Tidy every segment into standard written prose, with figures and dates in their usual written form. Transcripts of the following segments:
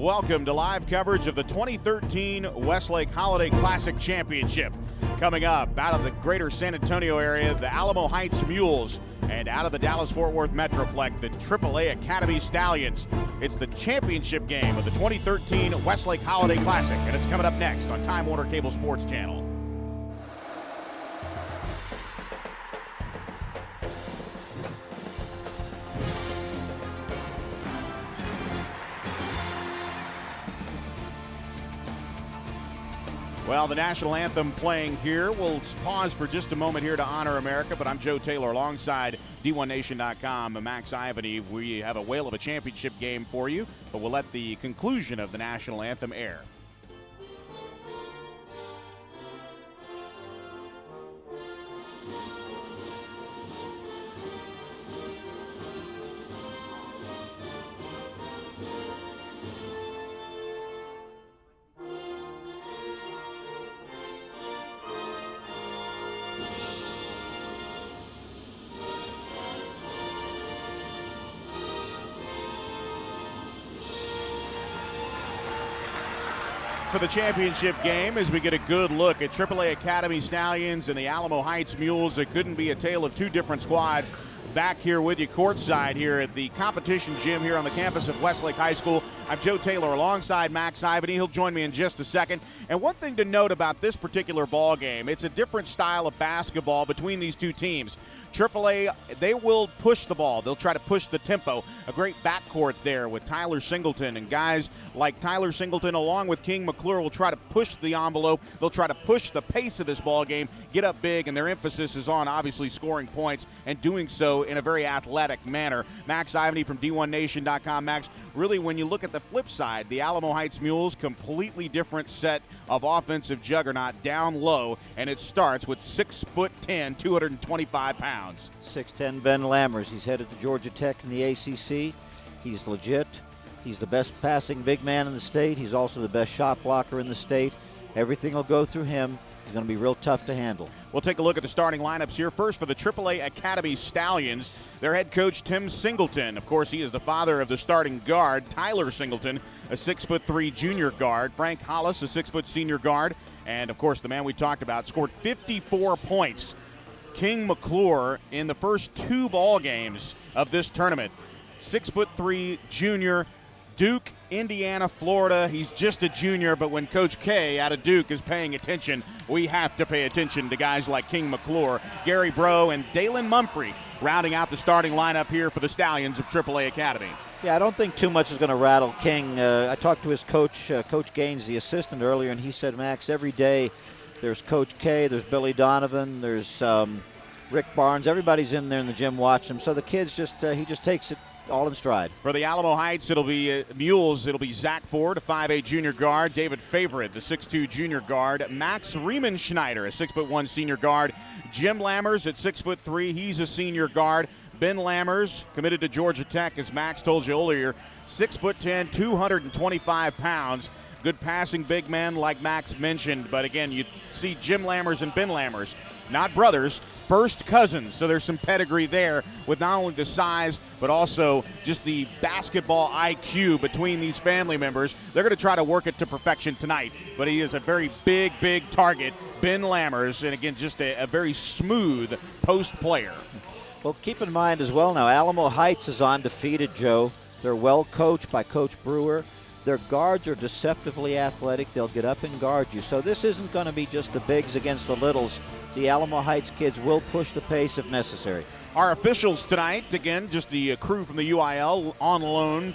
Welcome to live coverage of the 2013 Westlake Holiday Classic Championship. Coming up out of the greater San Antonio area, the Alamo Heights Mules, and out of the Dallas-Fort Worth Metroplex, the AAA Academy Stallions. It's the championship game of the 2013 Westlake Holiday Classic, and it's coming up next on Time Warner Cable Sports Channel. Well, the national anthem playing here. We'll pause for just a moment here to honor America, but I'm Joe Taylor alongside D1Nation.com and Max Ivany. We have a whale of a championship game for you, but we'll let the conclusion of the national anthem air. For the championship game, as we get a good look at AAA Academy Stallions and the Alamo Heights Mules. It couldn't be a tale of two different squads. Back here with you courtside here at the competition gym here on the campus of Westlake High School. I'm Joe Taylor alongside Max Ivany. He'll join me in just a second. And one thing to note about this particular ball game, it's a different style of basketball between these two teams. AAA, they will push the ball. They'll try to push the tempo. A great backcourt there with Tyler Singleton, and guys like Tyler Singleton along with King McClure will try to push the envelope. They'll try to push the pace of this ball game, get up big, and their emphasis is on obviously scoring points and doing so in a very athletic manner. Max Ivany from D1Nation.com. Max, really when you look at the flip side, the Alamo Heights Mules, completely different set of offensive juggernaut down low, and it starts with 6'10", 225 pounds. 6'10" Ben Lammers. He's headed to Georgia Tech in the ACC. He's legit. He's the best passing big man in the state. He's also the best shot blocker in the state. Everything will go through him. He's going to be real tough to handle. We'll take a look at the starting lineups here. First for the AAA Academy Stallions, their head coach Tim Singleton. Of course, he is the father of the starting guard, Tyler Singleton, a 6'3" junior guard. Frank Hollis, a 6' senior guard. And, of course, the man we talked about, scored 54 points. King McClure in the first two ball games of this tournament. 6'3" junior, Duke, Indiana, Florida. He's just a junior, but when Coach K out of Duke is paying attention, we have to pay attention to guys like King McClure, Gary Bro, and Dalen Mumphrey rounding out the starting lineup here for the Stallions of AAA Academy. Yeah, I don't think too much is going to rattle King. I talked to his coach, Coach Gaines, the assistant, earlier, and he said, Max, every day there's Coach K, there's Billy Donovan, there's Rick Barnes. Everybody's in there in the gym watching him. So the kids he just takes it all in stride. For the Alamo Heights, it'll be Mules. It'll be Zach Ford, a 5'8" junior guard. David Favorite, the 6'2" junior guard. Max Riemenschneider, a 6'1" senior guard. Jim Lammers at 6'3". He's a senior guard. Ben Lammers, committed to Georgia Tech, as Max told you earlier, 6'10", 225 pounds. Good passing big men like Max mentioned, but again, you see Jim Lammers and Ben Lammers, not brothers, first cousins, so there's some pedigree there with not only the size, but also just the basketball IQ between these family members. They're going to try to work it to perfection tonight, but he is a very big target, Ben Lammers, and again, just a very smooth post player. Well, keep in mind as well now, Alamo Heights is undefeated, Joe. They're well coached by Coach Brewer. Their guards are deceptively athletic. They'll get up and guard you. So this isn't going to be just the bigs against the littles. The Alamo Heights kids will push the pace if necessary. Our officials tonight, again, just the crew from the UIL on loan.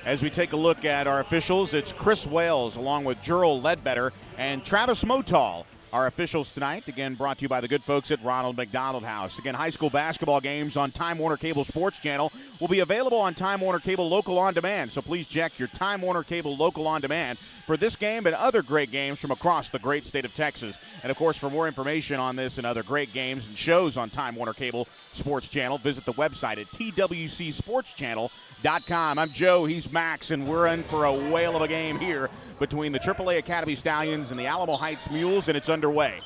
As we take a look at our officials, it's Chris Wales along with Gerald Ledbetter and Travis Motal. Our officials tonight, again, brought to you by the good folks at Ronald McDonald House. Again, high school basketball games on Time Warner Cable Sports Channel will be available on Time Warner Cable Local On Demand. So please check your Time Warner Cable Local On Demand for this game and other great games from across the great state of Texas. And, of course, for more information on this and other great games and shows on Time Warner Cable Sports Channel, visit the website at twcsportschannel.com. I'm Joe, he's Max, and we're in for a whale of a game here between the AAA Academy Stallions and the Alamo Heights Mules, and it's underway.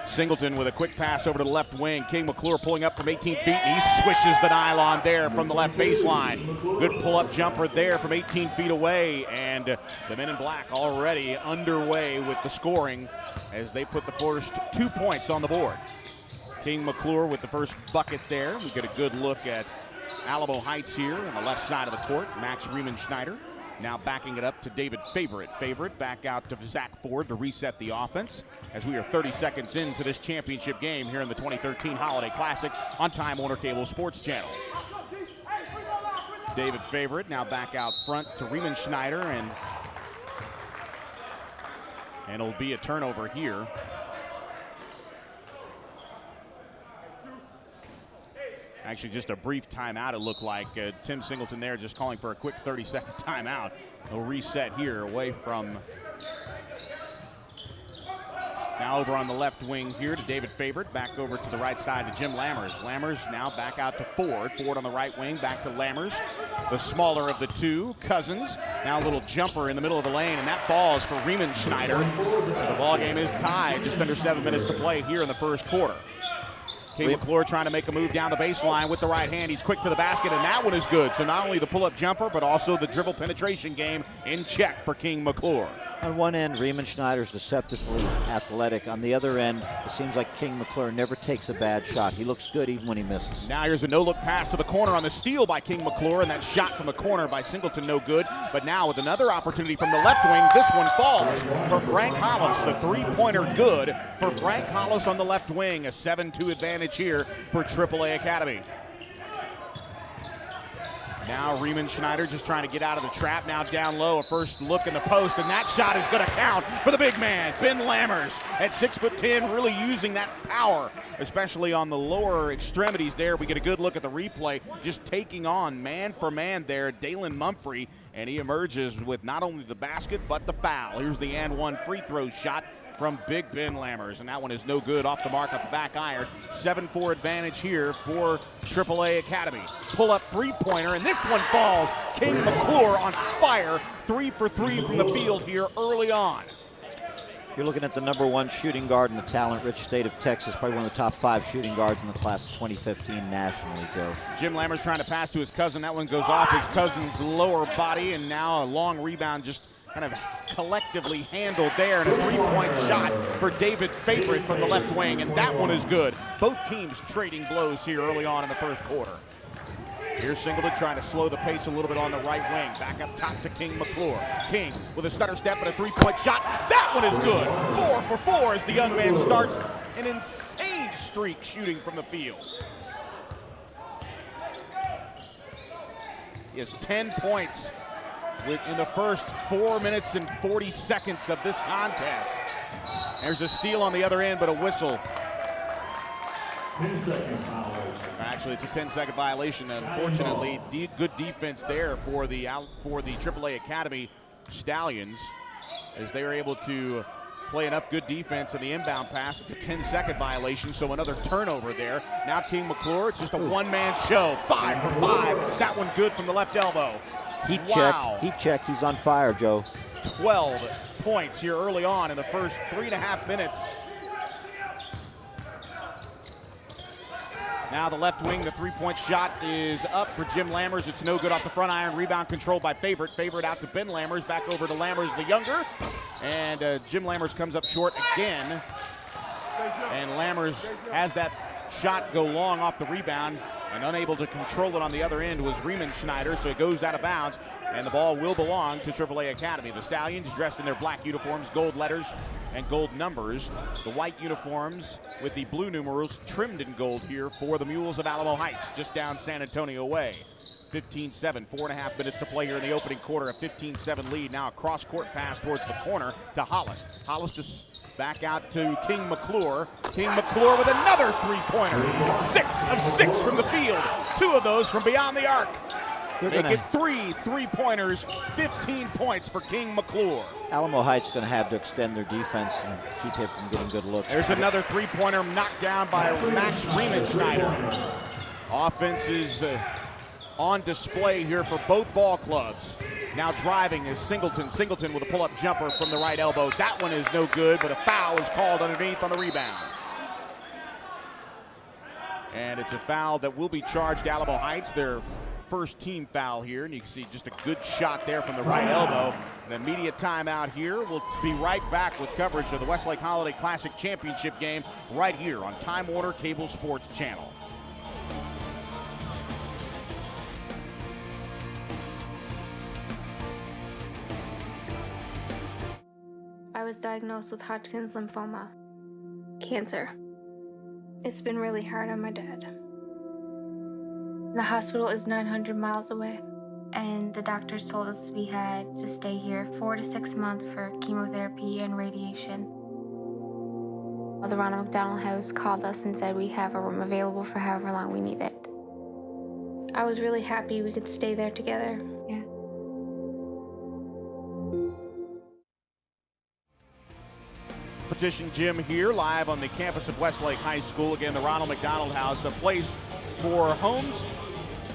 Singleton with a quick pass over to the left wing. King McClure pulling up from 18 feet, and he swishes the nylon there from the left baseline. Good pull-up jumper there from 18 feet away, and the men in black already underway with the scoring as they put the first 2 points on the board. King McClure with the first bucket there. We get a good look at Alamo Heights here on the left side of the court. Max Riemenschneider now backing it up to David Favorite. Favorite back out to Zach Ford to reset the offense as we are 30 seconds into this championship game here in the 2013 Holiday Classic on Time Warner Cable Sports Channel. David Favorite now back out front to Riemenschneider, and it'll be a turnover here. Actually, just a brief timeout, it looked like. Tim Singleton there just calling for a quick 30-second timeout. They'll reset here away from. Now over on the left wing here to David Favorite. Back over to the right side to Jim Lammers. Lammers now back out to Ford. Ford on the right wing, back to Lammers. The smaller of the two, Cousins. Now a little jumper in the middle of the lane, and that falls for Riemenschneider. So the ball game is tied. Just under 7 minutes to play here in the first quarter. King McClure trying to make a move down the baseline with the right hand. He's quick to the basket, and that one is good. So not only the pull-up jumper, but also the dribble penetration game in check for King McClure. On one end, Riemenschneider's deceptively athletic. On the other end, it seems like King McClure never takes a bad shot. He looks good even when he misses. Now here's a no-look pass to the corner on the steal by King McClure, and that shot from the corner by Singleton no good. But now with another opportunity from the left wing, this one falls for Frank Hollis. The three-pointer good for Frank Hollis on the left wing. A 7-2 advantage here for AAA Academy. Now Riemenschneider just trying to get out of the trap. Now down low, a first look in the post, and that shot is going to count for the big man, Ben Lammers, at 6'10", really using that power, especially on the lower extremities there. We get a good look at the replay, just taking on man for man there, Dalen Mumphrey, and he emerges with not only the basket, but the foul. Here's the and one free throw shot from Big Ben Lammers, and that one is no good, off the mark, off the back iron. 7-4 advantage here for AAA Academy. Pull up three-pointer, and this one falls. King McClure on fire, 3 for 3 from the field here early on. You're looking at the #1 shooting guard in the talent-rich state of Texas, probably one of the top 5 shooting guards in the class of 2015 nationally, Joe. Jim Lammers trying to pass to his cousin. That one goes off his cousin's lower body, and now a long rebound just kind of collectively handled there, and a three-point shot for David Favorite from the left wing, and that one is good. Both teams trading blows here early on in the first quarter. Here's Singleton trying to slow the pace a little bit on the right wing. Back up top to King McClure. King with a stutter step and a three-point shot. That one is good. 4 for 4 as the young man starts an insane streak shooting from the field. He has 10 points in the first 4 minutes and 40 seconds of this contest. There's a steal on the other end, but a whistle. 10-second violation. Actually, it's a 10-second violation. Unfortunately, good defense there for the AAA Academy Stallions, as they were able to play enough good defense in the inbound pass. It's a 10-second violation, so another turnover there. Now King McClure, it's just a one-man show. 5 for 5. That one good from the left elbow. Heat Wow. check, heat check. He's on fire, Joe. 12 points here early on in the first 3.5 minutes. Now the left wing, the three-point shot is up for Jim Lammers. It's no good off the front iron. Rebound controlled by Favorite. Favorite out to Ben Lammers. Back over to Lammers the younger. And Jim Lammers comes up short again. And Lammers has that shot go long off the rebound, and unable to control it on the other end was Riemenschneider, so it goes out of bounds, and the ball will belong to AAA Academy. The Stallions dressed in their black uniforms, gold letters and gold numbers. The white uniforms with the blue numerals trimmed in gold here for the Mules of Alamo Heights, just down San Antonio way. 15-7, 4.5 minutes to play here in the opening quarter, a 15-7 lead. Now a cross-court pass towards the corner to Hollis. Hollis just back out to King McClure. King McClure with another three-pointer. 6 of 6 from the field. 2 of those from beyond the arc. Make it 3 three-pointers, 15 points for King McClure. Alamo Heights going to have to extend their defense and keep him from getting good looks. There's another three-pointer knocked down by Max Riemenschneider. Offense is on display here for both ball clubs. Now driving is Singleton. Singleton with a pull-up jumper from the right elbow. That one is no good, but a foul is called underneath on the rebound. And it's a foul that will be charged to Alamo Heights, their first team foul here. And you can see just a good shot there from the right elbow. An immediate timeout here. We'll be right back with coverage of the Westlake Holiday Classic Championship game right here on Time Warner Cable Sports Channel. I was diagnosed with Hodgkin's lymphoma, cancer. It's been really hard on my dad. The hospital is 900 miles away, and the doctors told us we had to stay here 4 to 6 months for chemotherapy and radiation. The Ronald McDonald House called us and said we have a room available for however long we need it. I was really happy we could stay there together. Yeah. Competition gym here live on the campus of Westlake High School. Again, the Ronald McDonald House, a place for homes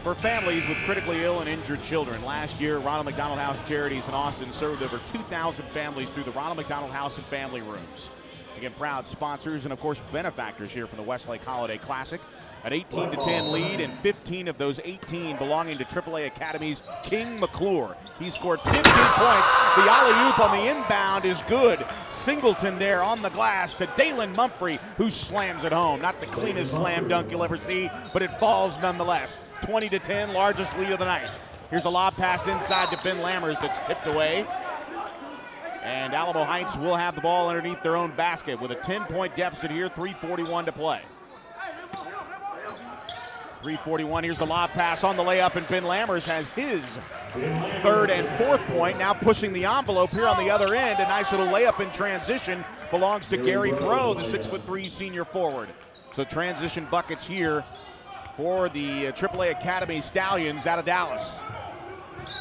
for families with critically ill and injured children. Last year, Ronald McDonald House Charities in Austin served over 2,000 families through the Ronald McDonald House and Family Rooms. Again, proud sponsors and, of course, benefactors here from the Westlake Holiday Classic. An 18-10 lead, and 15 of those 18 belonging to AAA Academy's King McClure. He scored 15 points. The alley-oop on the inbound is good. Singleton there on the glass to Dalen Mumphrey, who slams it home. Not the cleanest slam dunk you'll ever see, but it falls nonetheless. 20-10, largest lead of the night. Here's a lob pass inside to Ben Lammers that's tipped away. And Alamo Heights will have the ball underneath their own basket with a 10-point deficit here, 3:41 to play. 3:41, here's the lob pass on the layup, and Ben Lammers has his third and fourth point, now pushing the envelope here on the other end. A nice little layup in transition belongs to Gary Bro, the 6'3" senior forward. So transition buckets here for the AAA Academy Stallions out of Dallas.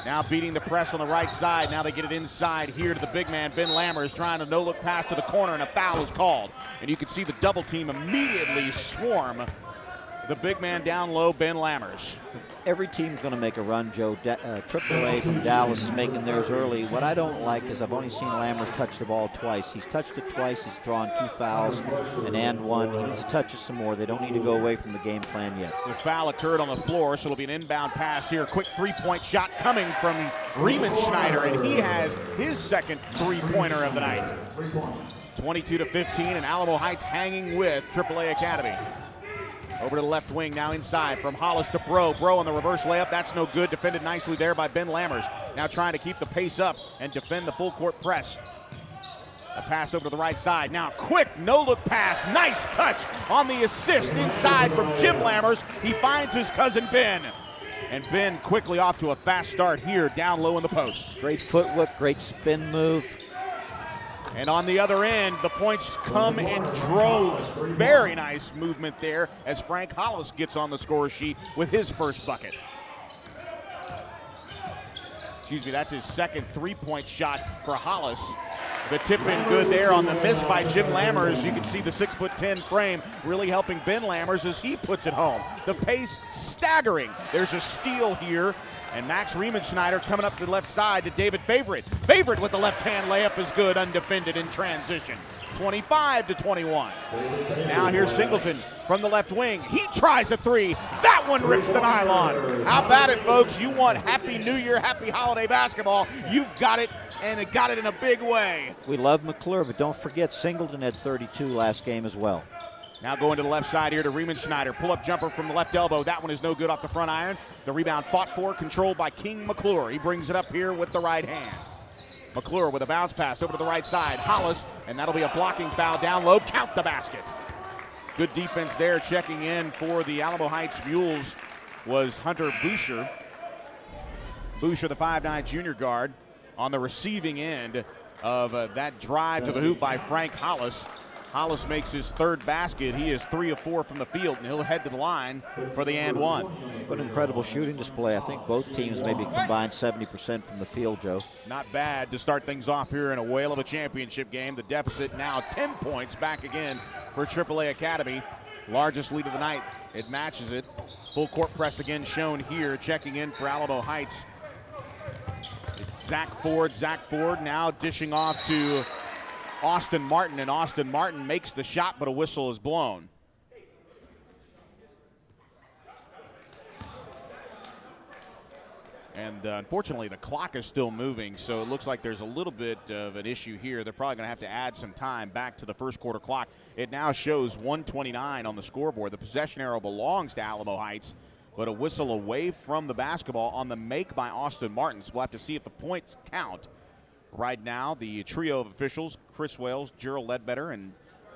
Now beating the press on the right side. Now they get it inside here to the big man, Ben Lammers, trying to no-look pass to the corner, and a foul is called. And you can see the double team immediately swarm the big man down low, Ben Lammers. Every team's going to make a run, Joe. AAA from Dallas is making theirs early. What I don't like is I've only seen Lammers touch the ball twice. He's touched it twice. He's drawn 2 fouls and one. He needs to touch it some more. They don't need to go away from the game plan yet. The foul occurred on the floor, so it'll be an inbound pass here. Quick three-point shot coming from Riemenschneider, and he has his second three-pointer of the night. 22-15, and Alamo Heights hanging with AAA Academy. Over to the left wing, now inside from Hollis to Bro. Bro on the reverse layup, that's no good. Defended nicely there by Ben Lammers. Now trying to keep the pace up and defend the full court press. A pass over to the right side. Now quick no-look pass. Nice touch on the assist inside from Jim Lammers. He finds his cousin Ben. And Ben quickly off to a fast start here down low in the post. Great footwork, great spin move. And on the other end, the points come in droves. Very nice movement there as Frank Hollis gets on the score sheet with his first bucket. Excuse me, that's his second three-point shot for Hollis. The tip in good there on the miss by Jim Lammers. You can see the 6'10" frame really helping Ben Lammers as he puts it home. The pace staggering. There's a steal here. And Max Riemenschneider coming up the left side to David Favorite. Favorite with the left-hand layup is good, undefended in transition. 25-21. Now here's Singleton from the left wing. He tries a three. That one rips the nylon. How about it, folks? You want Happy New Year, Happy Holiday basketball. You've got it, and it got it in a big way. We love McClure, but don't forget Singleton had 32 last game as well. Now going to the left side here to Riemenschneider. Pull-up jumper from the left elbow. That one is no good off the front iron. The rebound fought for, controlled by King McClure. He brings it up here with the right hand. McClure with a bounce pass over to the right side. Hollis, and that'll be a blocking foul down low. Count the basket. Good defense there. Checking in for the Alamo Heights Mules was Hunter Boucher. Boucher, the 5'9" junior guard, on the receiving end of that drive to the hoop by Frank Hollis. Hollis makes his third basket. He is 3 of 4 from the field, and he'll head to the line for the and one. What an incredible shooting display. I think both teams maybe combined 70% from the field, Joe. Not bad to start things off here in a whale of a championship game. The deficit now 10 points back again for AAA Academy. Largest lead of the night. It matches it. Full court press again shown here. Checking in for Alamo Heights. It's Zach Ford now dishing off to Austin Martin, and Austin Martin makes the shot, but a whistle is blown. And unfortunately, the clock is still moving, so it looks like there's a little bit of an issue here. They're probably going to have to add some time back to the first quarter clock. It now shows 1:29 on the scoreboard. The possession arrow belongs to Alamo Heights, but a whistle away from the basketball on the make by Austin Martin. So we'll have to see if the points count. Right now, the trio of officials, Chris Wales, Gerald Ledbetter, and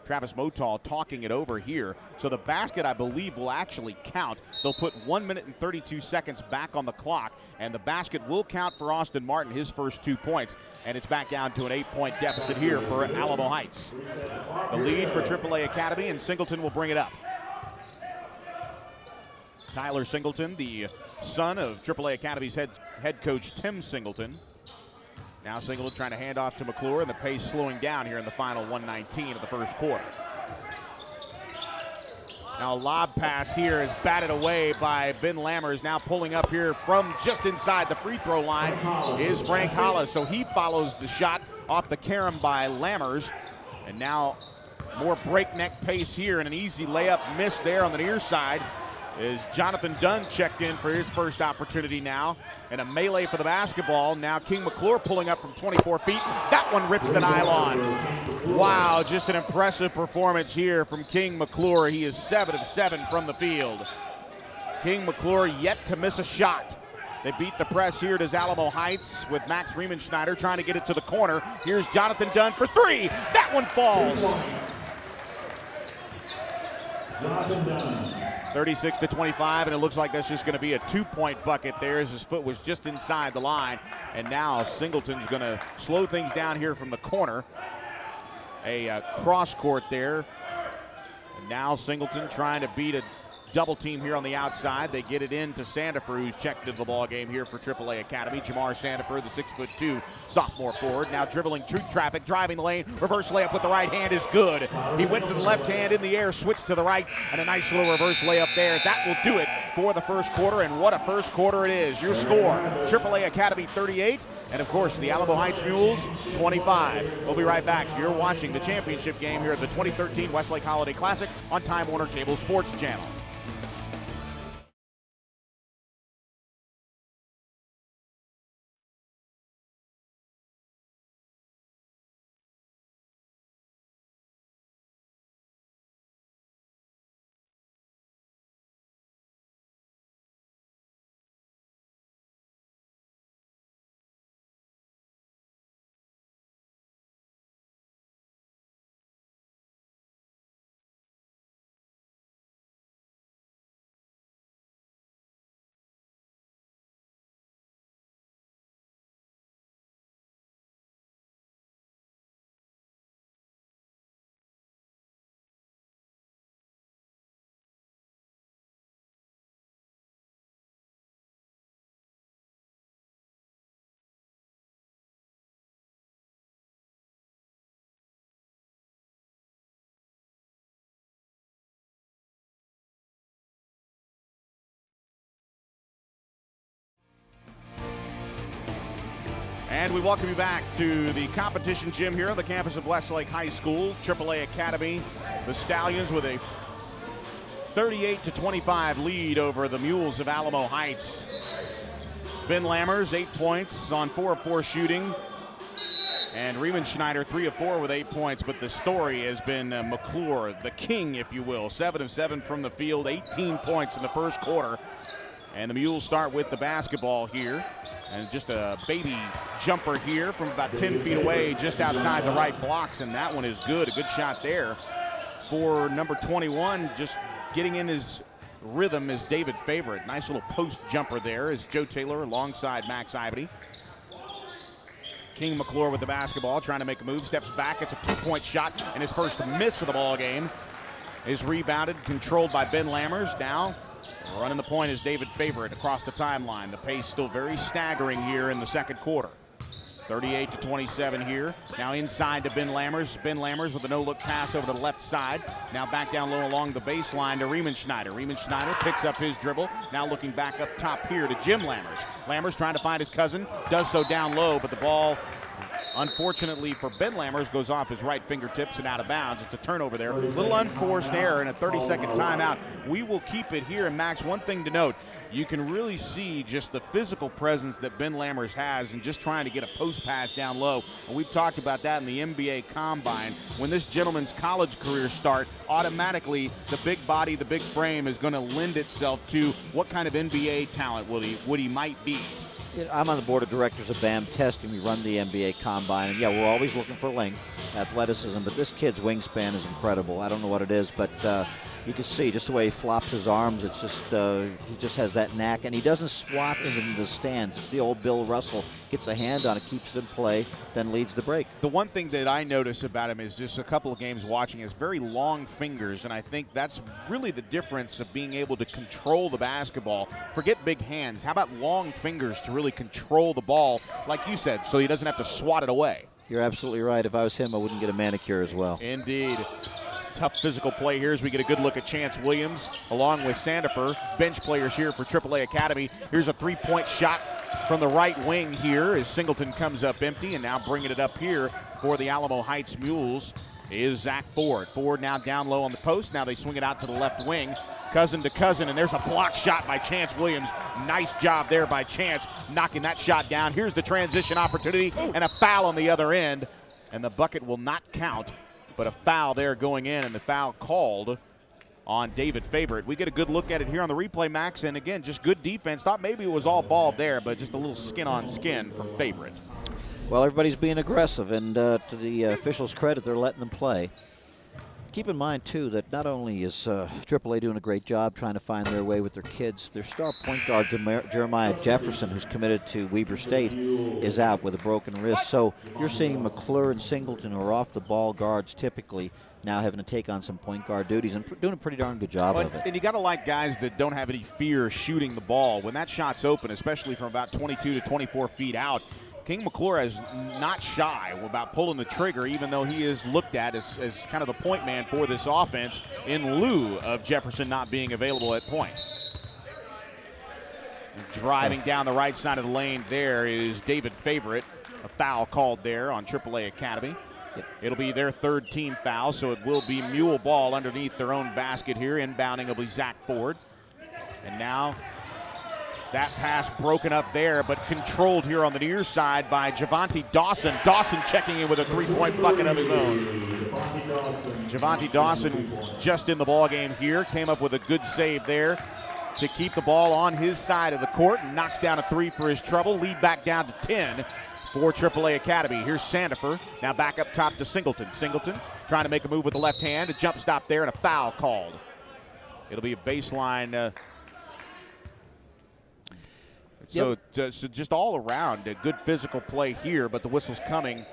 Travis Motal talking it over here. So the basket, I believe, will actually count. They'll put 1 minute and 32 seconds back on the clock, and the basket will count for Austin Martin, his first 2 points. And it's back down to an 8-point deficit here for Alamo Heights. The lead for AAA Academy, and Singleton will bring it up. Tyler Singleton, the son of AAA Academy's head coach Tim Singleton. Now Singleton trying to hand off to McClure, and the pace slowing down here in the final 1:19 of the first quarter. Now a lob pass here is batted away by Ben Lammers. Now pulling up here from just inside the free throw line is Frank Hollis. So he follows the shot off the carom by Lammers. And now more breakneck pace here, and an easy layup miss there on the near side is Jonathan Dunn checked in for his first opportunity now. And a melee for the basketball. Now King McClure pulling up from 24 feet. That one rips the nylon. Wow, just an impressive performance here from King McClure. He is 7 of 7 from the field. King McClure yet to miss a shot. They beat the press here to Alamo Heights with Max Riemenschneider trying to get it to the corner. Here's Jonathan Dunn for 3. That one falls. Jonathan Dunn. 36-25, and it looks like that's just going to be a 2-point bucket there as his foot was just inside the line. And now Singleton's going to slow things down here from the corner. A cross court there. And now Singleton trying to beat a double team here on the outside. They get it in to Sandifer, who's checked into the ball game here for AAA Academy. Jamar Sandifer, the 6'2" sophomore forward, now dribbling through traffic, driving the lane, reverse layup with the right hand is good. He went to the left hand in the air, switched to the right, and a nice little reverse layup there. That will do it for the first quarter, and what a first quarter it is. Your score, AAA Academy 38, and of course the Alamo Heights Mules 25. We'll be right back. You're watching the championship game here at the 2013 Westlake Holiday Classic on Time Warner Cable Sports Channel. And we welcome you back to the competition gym here on the campus of Westlake High School. AAA Academy, the Stallions with a 38-25 lead over the Mules of Alamo Heights. Ben Lammers, 8 points on 4 of 4 shooting. And Riemenschneider, 3 of 4 with 8 points. But the story has been McClure, the king, if you will. 7 of 7 from the field, 18 points in the first quarter. And the Mules start with the basketball here. And just a baby jumper here from about 10 feet away, just outside the right blocks, and that one is good. A good shot there for number 21. Just getting in his rhythm is David Favorite. Nice little post jumper there is Joe Taylor alongside Max Ivety. King McClure with the basketball, trying to make a move, steps back. It's a 2-point shot, and his first miss of the ball game is rebounded, controlled by Ben Lammers. Now running the point is David Favorite across the timeline. The pace still very staggering here in the second quarter. 38-27 here. Now inside to Ben Lammers. Ben Lammers with a no-look pass over to the left side. Now back down low along the baseline to Riemenschneider. Riemenschneider picks up his dribble. Now looking back up top here to Jim Lammers. Lammers trying to find his cousin. Does so down low, but the ball Unfortunately for Ben Lammers, goes off his right fingertips and out of bounds. It's a turnover there. A little unforced error and a 30-second timeout. We will keep it here. And Max, one thing to note, you can really see just the physical presence that Ben Lammers has and just trying to get a post pass down low. And we've talked about that in the NBA Combine. When this gentleman's college career start, automatically the big body, the big frame is going to lend itself to what kind of NBA talent would he might be. I'm on the board of directors of BAM Testing. We run the NBA Combine. And, yeah, we're always looking for length, athleticism, but this kid's wingspan is incredible. I don't know what it is, but you can see just the way he flops his arms. It's just he just has that knack, and he doesn't swat into the stands. It's the old Bill Russell. Gets a hand on it, keeps it in play, then leads the break. The one thing that I notice about him is just a couple of games watching is very long fingers, and I think that's really the difference of being able to control the basketball. Forget big hands. How about long fingers to really control the ball, like you said, so he doesn't have to swat it away? You're absolutely right. If I was him, I wouldn't get a manicure as well. Indeed. Tough physical play here as we get a good look at Chance Williams along with Sandifer, bench players here for AAA Academy. Here's a three-point shot from the right wing here as Singleton comes up empty, and now bringing it up here for the Alamo Heights Mules is Zach Ford. Ford now down low on the post. Now they swing it out to the left wing. Cousin to Cousin, and there's a block shot by Chance Williams. Nice job there by Chance, knocking that shot down. Here's the transition opportunity, and a foul on the other end, and the bucket will not count. But a foul there going in, and the foul called on David Favorite. We get a good look at it here on the replay, Max, and again, just good defense. Thought maybe it was all ball there, but just a little skin on skin from Favorite. Well, everybody's being aggressive, and to the officials' credit, they're letting them play. Keep in mind, too, that not only is AAA doing a great job trying to find their way with their kids, their star point guard, Jeremiah Jefferson, who's committed to Weber State, is out with a broken wrist. So you're seeing McClure and Singleton, who are off-the-ball guards typically, now having to take on some point guard duties and doing a pretty darn good job of it. And you got to like guys that don't have any fear shooting the ball. When that shot's open, especially from about 22 to 24 feet out, King McClure is not shy about pulling the trigger, even though he is looked at as kind of the point man for this offense in lieu of Jefferson not being available at point. Driving down the right side of the lane there is David Favorite. A foul called there on AAA Academy. It'll be their third team foul, so it will be Mule ball underneath their own basket here. Inbounding will be Zach Ford. And now that pass broken up there, but controlled here on the near side by Javonte Dawson. Dawson checking in with a three-point bucket of his own. Javonte Dawson just in the ball game here. Came up with a good save there to keep the ball on his side of the court and knocks down a three for his trouble. Lead back down to 10 for AAA Academy. Here's Sandifer. Now back up top to Singleton. Singleton trying to make a move with the left hand. A jump stop there and a foul called. It'll be a baseline. So just all around a good physical play here, but the whistle's coming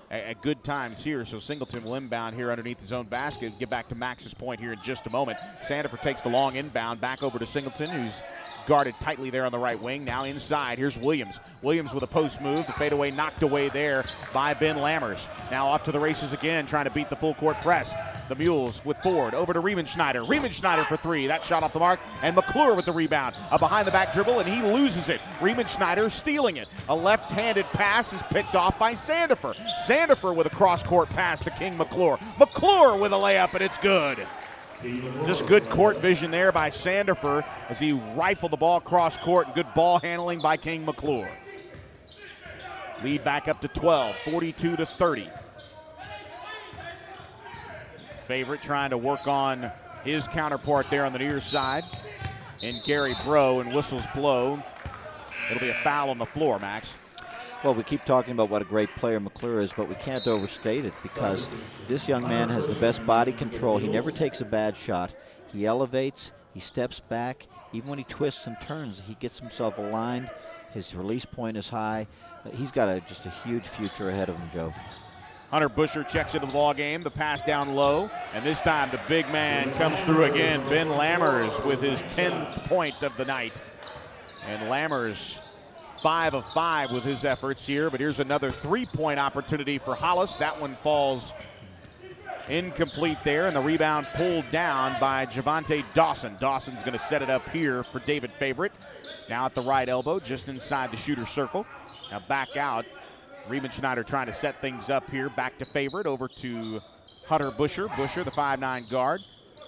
at good times here. So Singleton will inbound here underneath his own basket. Get back to Max's point here in just a moment. Sandifer takes the long inbound back over to Singleton, who's guarded tightly there on the right wing. Now inside, here's Williams. Williams with a post move. The fadeaway knocked away there by Ben Lammers. Now off to the races again, trying to beat the full court press. The Mules with Ford over to Riemenschneider. Riemenschneider for three. That shot off the mark. And McClure with the rebound. A behind-the-back dribble, and he loses it. Riemenschneider stealing it. A left-handed pass is picked off by Sandifer. Sandifer with a cross-court pass to King McClure. McClure with a layup, and it's good. Just good court vision there by Sandifer as he rifled the ball cross-court. And good ball handling by King McClure. Lead back up to 12, 42 to 30. Favorite trying to work on his counterpart there on the near side. And Gary Bro, and whistles blow. It'll be a foul on the floor, Max. Well, we keep talking about what a great player McClure is, but we can't overstate it because this young man has the best body control. He never takes a bad shot. He elevates, he steps back. Even when he twists and turns, he gets himself aligned. His release point is high. He's got just a huge future ahead of him, Joe. Hunter Busher checks into the ball game. The pass down low, and this time the big man comes through again. Ben Lammers with his 10th point of the night. And Lammers 5 of 5 with his efforts here, but here's another three-point opportunity for Hollis. That one falls incomplete there, and the rebound pulled down by Javonte Dawson. Dawson's going to set it up here for David Favorite. Now at the right elbow, just inside the shooter's circle. Now back out. Riemenschneider trying to set things up here. Back to favorite, over to Hunter Busher. Busher, the 5'9" guard.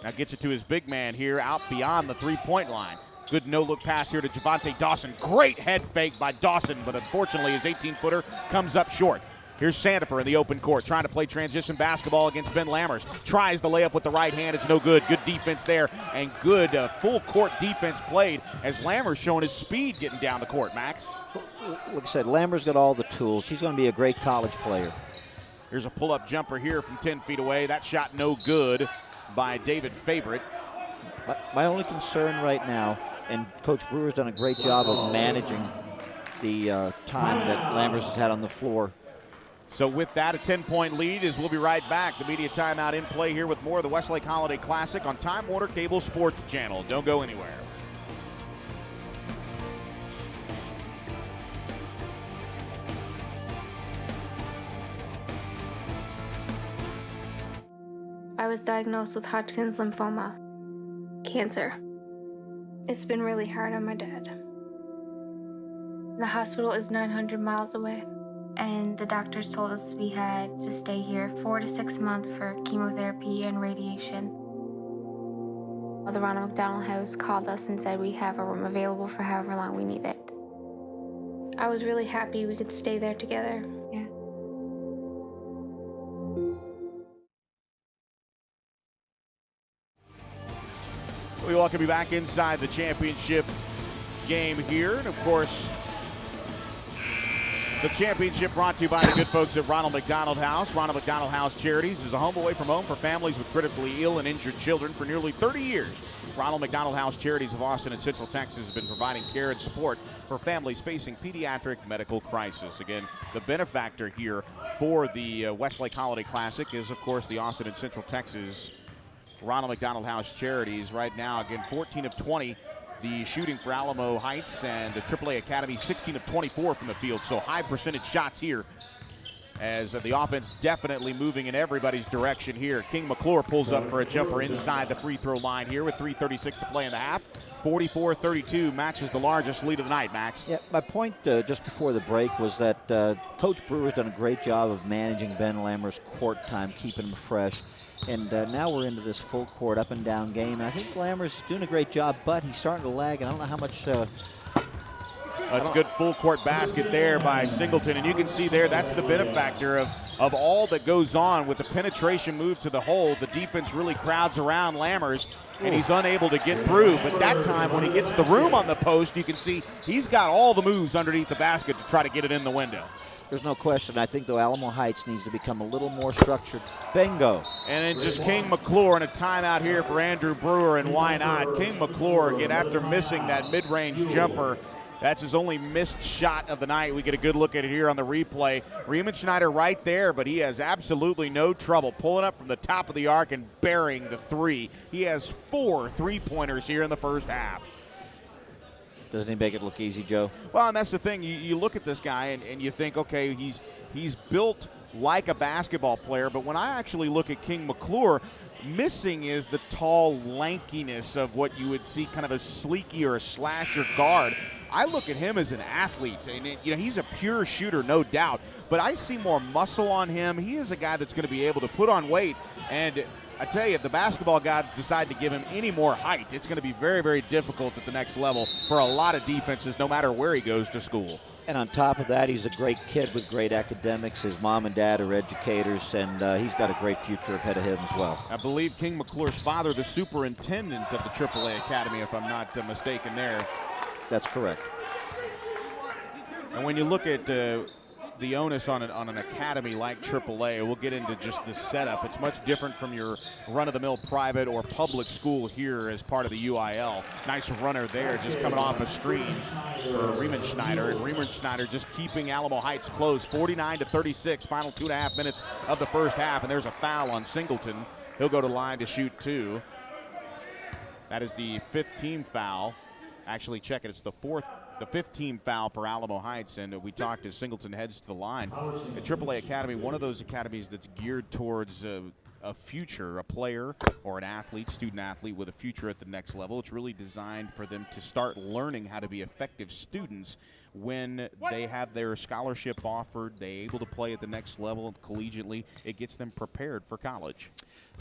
Now gets it to his big man here out beyond the three-point line. Good no-look pass here to Javante Dawson. Great head fake by Dawson, but unfortunately his 18-footer comes up short. Here's Sandifer in the open court, trying to play transition basketball against Ben Lammers. Tries the layup with the right hand. It's no good. Good defense there, and good full-court defense played as Lammers showing his speed getting down the court, Max. Like I said, Lammers got all the tools. He's going to be a great college player. Here's a pull-up jumper here from 10 feet away. That shot no good by David Favorite. My only concern right now, and Coach Brewer's done a great job of managing the time that Lammers has had on the floor. So with that, a 10-point lead as we'll be right back. The media timeout in play here with more of the Westlake Holiday Classic on Time Warner Cable Sports Channel. Don't go anywhere. I was diagnosed with Hodgkin's lymphoma, cancer. It's been really hard on my dad. The hospital is 900 miles away, and the doctors told us we had to stay here 4 to 6 months for chemotherapy and radiation. The Ronald McDonald House called us and said we have a room available for however long we need it. I was really happy we could stay there together. Yeah. We welcome you back inside the championship game here. And of course, the championship brought to you by the good folks at Ronald McDonald House. Ronald McDonald House Charities is a home away from home for families with critically ill and injured children for nearly 30 years. Ronald McDonald House Charities of Austin and Central Texas has been providing care and support for families facing pediatric medical crisis. Again, the benefactor here for the Westlake Holiday Classic is, of course, the Austin and Central Texas Ronald McDonald House Charities. Right now, again, 14 of 20 the shooting for Alamo Heights, and the AAA Academy 16 of 24 from the field. So high percentage shots here as the offense definitely moving in everybody's direction here. King McClure pulls up for a jumper inside the free throw line here with 3:36 to play in the half. 44-32 matches the largest lead of the night, Max. Yeah, my point just before the break was that Coach Brewer's done a great job of managing Ben Lammers' court time, keeping him fresh. And now we're into this full court up and down game. And I think Lammers is doing a great job, but he's starting to lag. And I don't know how much. That's a good full court basket there by Singleton. And you can see there, that's the benefactor of all that goes on with the penetration move to the hole. The defense really crowds around Lammers, and he's unable to get through. But that time when he gets the room on the post, you can see he's got all the moves underneath the basket to try to get it in the window. There's no question. I think, though, Alamo Heights needs to become a little more structured. Bingo. And then just King McClure and a timeout here for Andrew Brewer, and why not? King McClure, again, after missing that mid-range jumper, that's his only missed shot of the night. We get a good look at it here on the replay. Riemenschneider right there, but he has absolutely no trouble pulling up from the top of the arc and burying the three. He has 4 3-pointers here in the first half. Doesn't he make it look easy, Joe? Well, and that's the thing. You look at this guy and you think, okay, he's built like a basketball player, but when I actually look at King McClure, missing is the tall lankiness of what you would see kind of a sleeky or a slasher guard. I look at him as an athlete, and he's a pure shooter, no doubt, but I see more muscle on him. He is a guy that's going to be able to put on weight, and I tell you, if the basketball gods decide to give him any more height, it's going to be very, very difficult at the next level for a lot of defenses, no matter where he goes to school. And on top of that, he's a great kid with great academics. His mom and dad are educators, and he's got a great future ahead of him as well. I believe King McClure's father, the superintendent of the AAA Academy, if I'm not mistaken there. That's correct. And when you look at the onus on an academy like AAA, we'll get into just the setup. It's much different from your run-of-the-mill private or public school here as part of the UIL. Nice runner there, just coming off a screen for Riemenschneider. And Riemenschneider just keeping Alamo Heights close, 49-36, final 2.5 minutes of the first half. And there's a foul on Singleton. He'll go to line to shoot 2. That is the 5th team foul. Actually, check it, it's the 4th the 5th team foul for Alamo Heights, and we talked as Singleton heads to the line. At AAA Academy, one of those academies that's geared towards a future, a player or an athlete, student athlete with a future at the next level. It's really designed for them to start learning how to be effective students when they have their scholarship offered, they're able to play at the next level collegiately. It gets them prepared for college.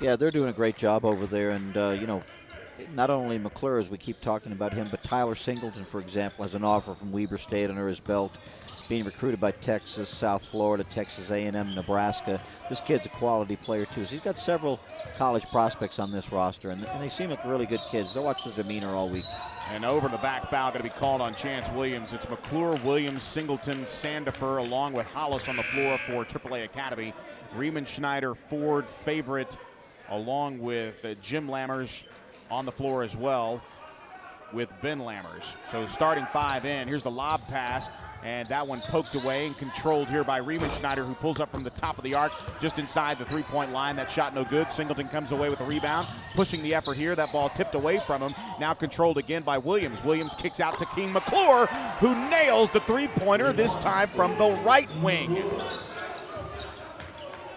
Yeah, they're doing a great job over there, and you know, not only McClure, as we keep talking about him, but Tyler Singleton, for example, has an offer from Weber State under his belt, being recruited by Texas, South Florida, Texas A&M, Nebraska. This kid's a quality player, too. So he's got several college prospects on this roster, and they seem like really good kids. They'll watch their demeanor all week. And over the back foul going to be called on Chance Williams. It's McClure, Williams, Singleton, Sandifer, along with Hollis on the floor for AAA Academy. Riemann, Schneider, Ford, Favorite, along with Jim Lammers on the floor as well with Ben Lammers. So starting 5 in. Here's the lob pass, and that one poked away and controlled here by Riemann Schneider, who pulls up from the top of the arc just inside the three-point line. That shot no good. Singleton comes away with a rebound, pushing the effort here. That ball tipped away from him. Now controlled again by Williams. Williams kicks out to King McClure, who nails the three-pointer, this time from the right wing.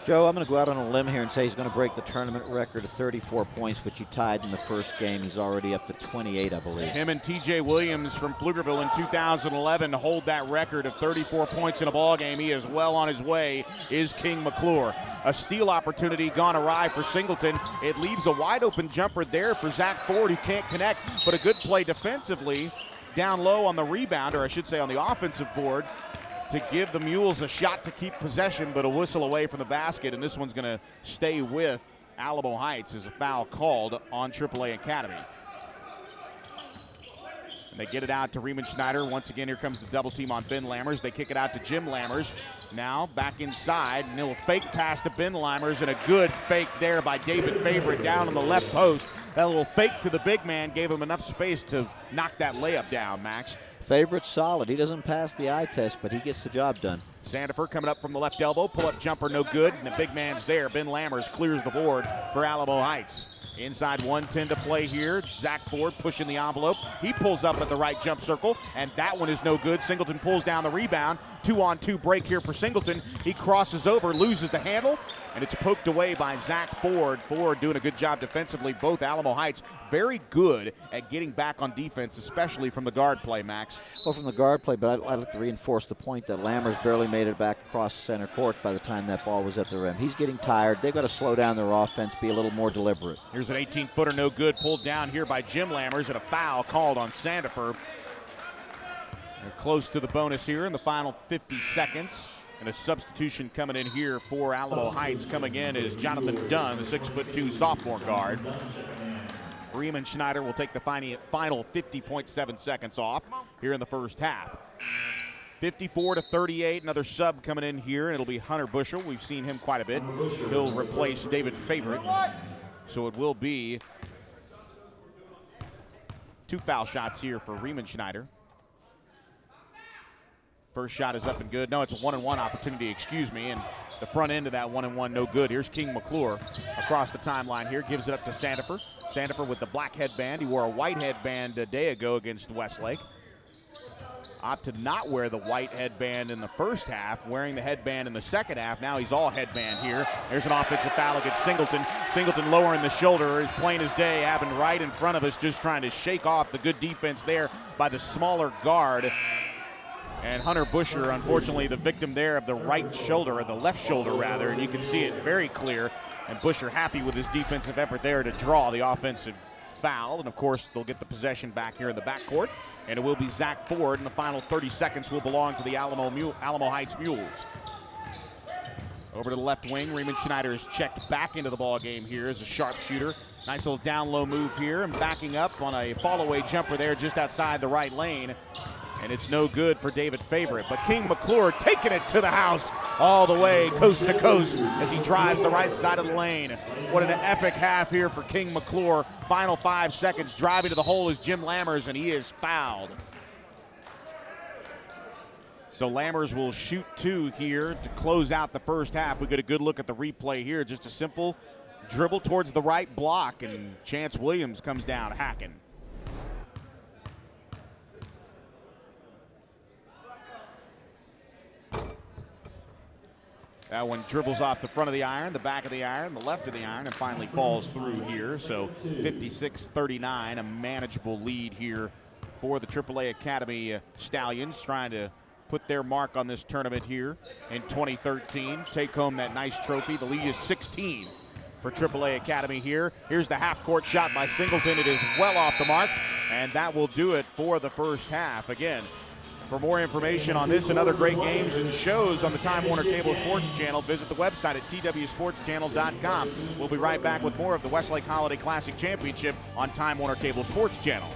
Joe, I'm going to go out on a limb here and say he's going to break the tournament record of 34 points, which he tied in the first game. He's already up to 28, I believe. Him and T.J. Williams from Pflugerville in 2011 hold that record of 34 points in a ball game. He is well on his way, is King McClure. A steal opportunity gone awry for Singleton. It leaves a wide-open jumper there for Zach Ford, who can't connect, but a good play defensively down low on the rebound, or I should say on the offensive board, to give the Mules a shot to keep possession, but a whistle away from the basket, and this one's going to stay with Alamo Heights as a foul called on AAA Academy. And they get it out to Riemann Schneider. Once again, here comes the double team on Ben Lammers. They kick it out to Jim Lammers. Now back inside, and he'll fake pass to Ben Lammers, and a good fake there by David Favorite down on the left post. That little fake to the big man gave him enough space to knock that layup down, Max. Favorite's solid. He doesn't pass the eye test, but he gets the job done. Sandifer coming up from the left elbow. Pull-up jumper, no good, and the big man's there. Ben Lammers clears the board for Alamo Heights. Inside 1:10 to play here. Zach Ford pushing the envelope. He pulls up at the right jump circle, and that one is no good. Singleton pulls down the rebound. 2-on-2 break here for Singleton. He crosses over, loses the handle, and it's poked away by Zach Ford. Ford doing a good job defensively. Both Alamo Heights very good at getting back on defense, especially from the guard play, Max. Well, from the guard play, but I'd like to reinforce the point that Lammers barely made it back across center court by the time that ball was at the rim. He's getting tired. They've got to slow down their offense, be a little more deliberate. Here's an 18-footer, no good, pulled down here by Jim Lammers, and a foul called on Sandifer. They're close to the bonus here in the final 50 seconds. And a substitution coming in here for Alamo Heights. Coming in is Jonathan Dunn, the 6'2" sophomore guard. Riemann Schneider will take the final 50.7 seconds off here in the first half. 54-38, another sub coming in here, and it'll be Hunter Bushell. We've seen him quite a bit. He'll replace David Favorite. So it will be 2 foul shots here for Riemann Schneider. First shot is up and good. No, it's a 1-and-1 opportunity, excuse me, and the front end of that 1-and-1 no good. Here's King McClure across the timeline here, gives it up to Sandifer. Sandifer with the black headband. He wore a white headband a day ago against Westlake. Opt to not wear the white headband in the first half, wearing the headband in the second half. Now he's all headband here. There's an offensive foul against Singleton. Singleton lowering the shoulder. He's plain as day, happened right in front of us, just trying to shake off the good defense there by the smaller guard. And Hunter Busher, unfortunately, the victim there of the right shoulder, or the left shoulder rather, and you can see it very clear. And Busher happy with his defensive effort there to draw the offensive foul. And of course, they'll get the possession back here in the backcourt. And it will be Zach Ford, and the final 30 seconds will belong to the Alamo Heights Mules. Over to the left wing, Riemann Schneider is checked back into the ball game here as a sharpshooter. Nice little down low move here, and backing up on a fall-away jumper there just outside the right lane. And it's no good for David Favorite, but King McClure taking it to the house all the way coast to coast as he drives the right side of the lane. What an epic half here for King McClure. Final 5 seconds, driving to the hole is Jim Lammers, and he is fouled. So Lammers will shoot 2 here to close out the first half. We get a good look at the replay here. Just a simple dribble towards the right block, and Chance Williams comes down hacking. That one dribbles off the front of the iron, the back of the iron, the left of the iron, and finally falls through here. So 56-39, a manageable lead here for the AAA Academy Stallions, trying to put their mark on this tournament here in 2013. Take home that nice trophy. The lead is 16 for AAA Academy here. Here's the half-court shot by Singleton. It is well off the mark, and that will do it for the first half. Again, for more information on this and other great games and shows on the Time Warner Cable Sports Channel, visit the website at twsportschannel.com. We'll be right back with more of the Westlake Holiday Classic Championship on Time Warner Cable Sports Channel.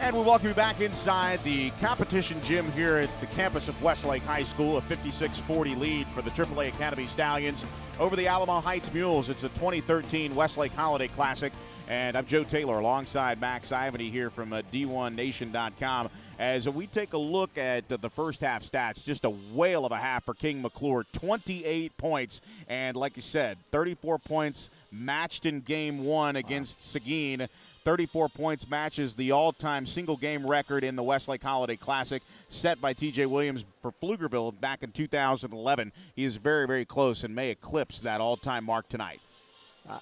And we welcome you back inside the competition gym here at the campus of Westlake High School. A 56-40 lead for the AAA Academy Stallions over the Alamo Heights Mules. It's the 2013 Westlake Holiday Classic. And I'm Joe Taylor alongside Max Ivany here from D1Nation.com. As we take a look at the first half stats, just a whale of a half for King McClure. 28 points. And like you said, 34 points matched in game one against Seguin. 34 points matches the all-time single-game record in the Westlake Holiday Classic set by T.J. Williams for Pflugerville back in 2011. He is very, very close and may eclipse that all-time mark tonight.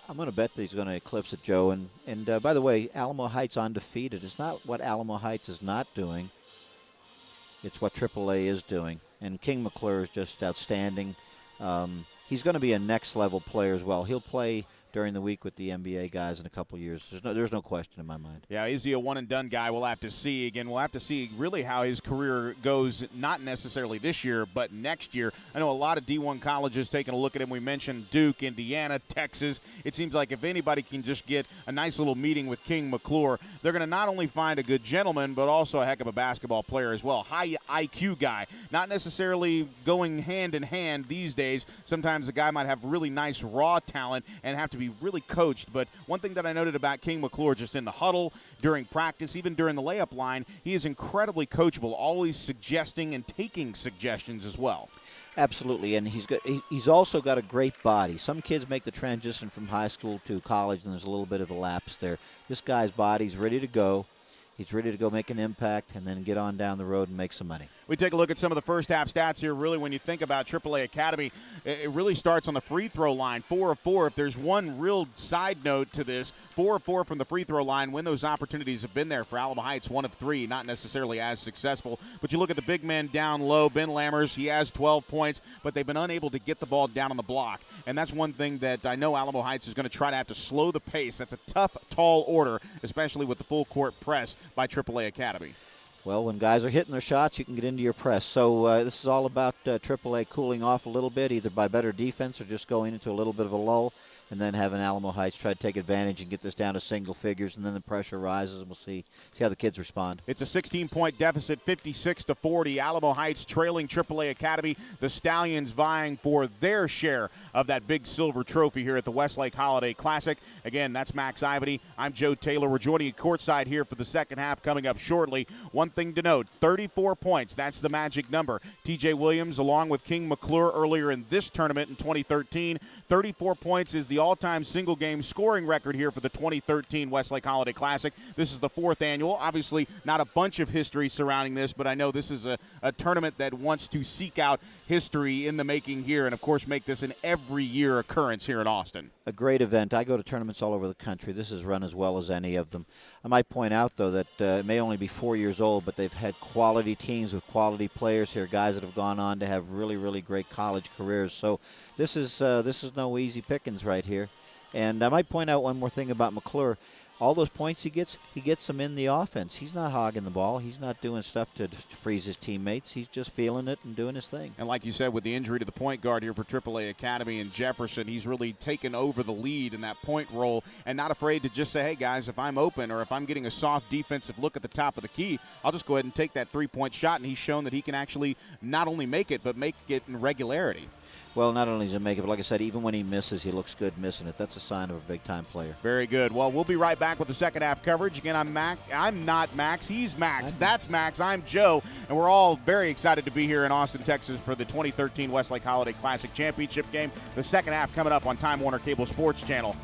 I'm going to bet that he's going to eclipse it, Joe. And by the way, Alamo Heights undefeated. It's not what Alamo Heights is not doing. It's what AAA is doing. And King McClure is just outstanding. He's going to be a next-level player as well. He'll play during the week with the NBA guys in a couple years. There's no question in my mind. Yeah, is he a one-and-done guy? We'll have to see. Again, we'll have to see really how his career goes, not necessarily this year, but next year. I know a lot of D1 colleges taking a look at him. We mentioned Duke, Indiana, Texas. It seems like if anybody can just get a nice little meeting with King McClure, they're going to not only find a good gentleman, but also a heck of a basketball player as well. High IQ guy. Not necessarily going hand-in-hand these days. Sometimes a guy might have really nice raw talent and have to be really coached. But one thing that I noted about King McClure, just in the huddle, during practice, even during the layup line, he is incredibly coachable, always suggesting and taking suggestions as well. Absolutely, and he's also got a great body. Some kids make the transition from high school to college, and there's a little bit of a lapse there. This guy's body's ready to go. He's ready to go make an impact and then get on down the road and make some money. We take a look at some of the first half stats here. Really, when you think about AAA Academy, it really starts on the free throw line, 4 of 4. If there's one real side note to this, 4 of 4 from the free throw line when those opportunities have been there for Alamo Heights. 1 of 3, not necessarily as successful. But you look at the big man down low, Ben Lammers, he has 12 points, but they've been unable to get the ball down on the block. And that's one thing that I know Alamo Heights is going to try to have to slow the pace. That's a tough, tall order, especially with the full court press by AAA Academy. Well, when guys are hitting their shots, you can get into your press. So this is all about AAA cooling off a little bit, either by better defense or just going into a little bit of a lull, and then having Alamo Heights try to take advantage and get this down to single figures, and then the pressure rises, and we'll see how the kids respond. It's a 16-point deficit, 56-40. Alamo Heights trailing AAA Academy. The Stallions vying for their share of that big silver trophy here at the Westlake Holiday Classic. Again, that's Max Ivany. I'm Joe Taylor. We're joining you courtside here for the second half coming up shortly. One thing to note, 34 points. That's the magic number. TJ Williams along with King McClure earlier in this tournament in 2013. 34 points is the all-time single-game scoring record here for the 2013 Westlake Holiday Classic. This is the 4th annual. Obviously, not a bunch of history surrounding this, but I know this is a tournament that wants to seek out history in the making here and, of course, make this an every-year occurrence here in Austin. A great event. I go to tournaments all over the country. This is run as well as any of them. I might point out, though, that it may only be 4 years old, but they've had quality teams with quality players here, guys that have gone on to have really, really great college careers. So this is no easy pickings right here. And I might point out one more thing about McClure. All those points he gets them in the offense. He's not hogging the ball. He's not doing stuff to freeze his teammates. He's just feeling it and doing his thing. And like you said, with the injury to the point guard here for AAA Academy and Jefferson, he's really taken over the lead in that point role and not afraid to just say, hey, guys, if I'm open or if I'm getting a soft defensive look at the top of the key, I'll just go ahead and take that three-point shot. And he's shown that he can actually not only make it, but make it in regularity. Well, not only does he make it, but like I said, even when he misses, he looks good missing it. That's a sign of a big-time player. Very good. Well, we'll be right back with the second half coverage. Again, I'm not Max. He's Max. That's Max. I'm Joe. And we're all very excited to be here in Austin, Texas for the 2013 Westlake Holiday Classic Championship game. The second half coming up on Time Warner Cable Sports Channel.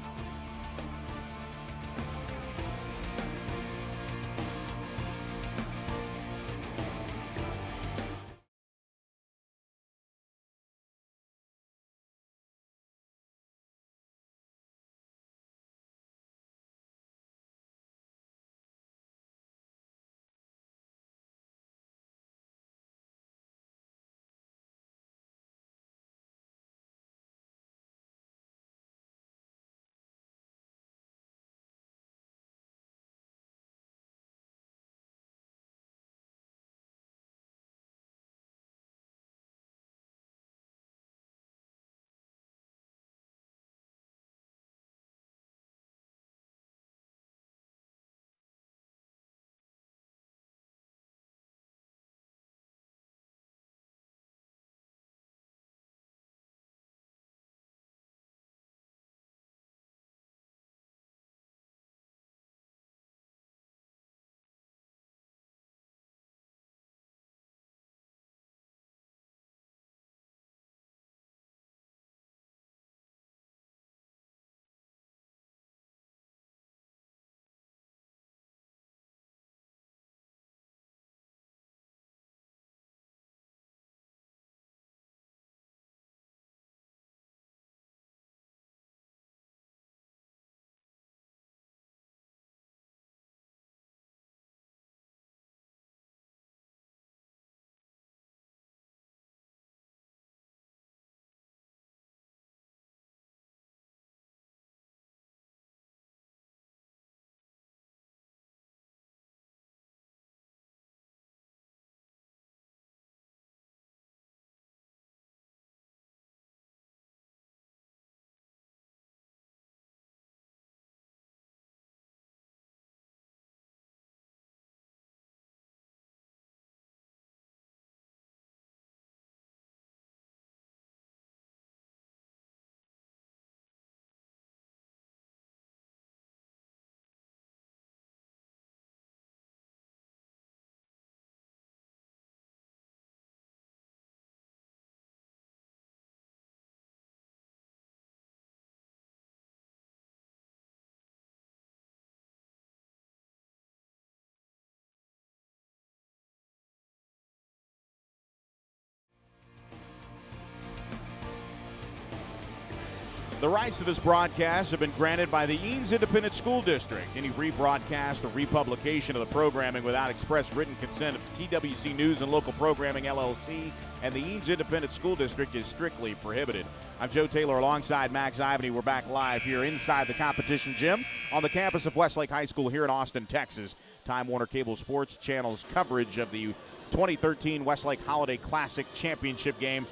The rights to this broadcast have been granted by the Eanes Independent School District. Any rebroadcast or republication of the programming without express written consent of TWC News and Local Programming, LLC, and the Eanes Independent School District is strictly prohibited. I'm Joe Taylor alongside Max Ivany. We're back live here inside the competition gym on the campus of Westlake High School here in Austin, Texas. Time Warner Cable Sports Channel's coverage of the 2013 Westlake Holiday Classic Championship game,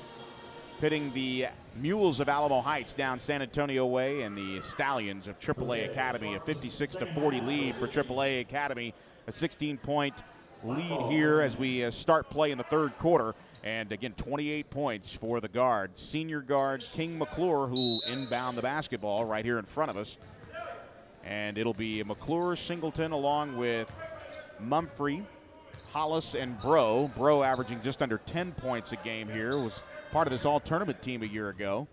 pitting the Mules of Alamo Heights down San Antonio way and the Stallions of AAA Academy. A 56-40 lead for AAA Academy. A 16-point lead here as we start play in the third quarter. And again, 28 points for the guard, senior guard King McClure, who inbound the basketball right here in front of us. And it'll be McClure, Singleton, along with Mumphrey, Hollis, and Bro. Bro averaging just under 10 points a game here. Was part of this all-tournament team a year ago.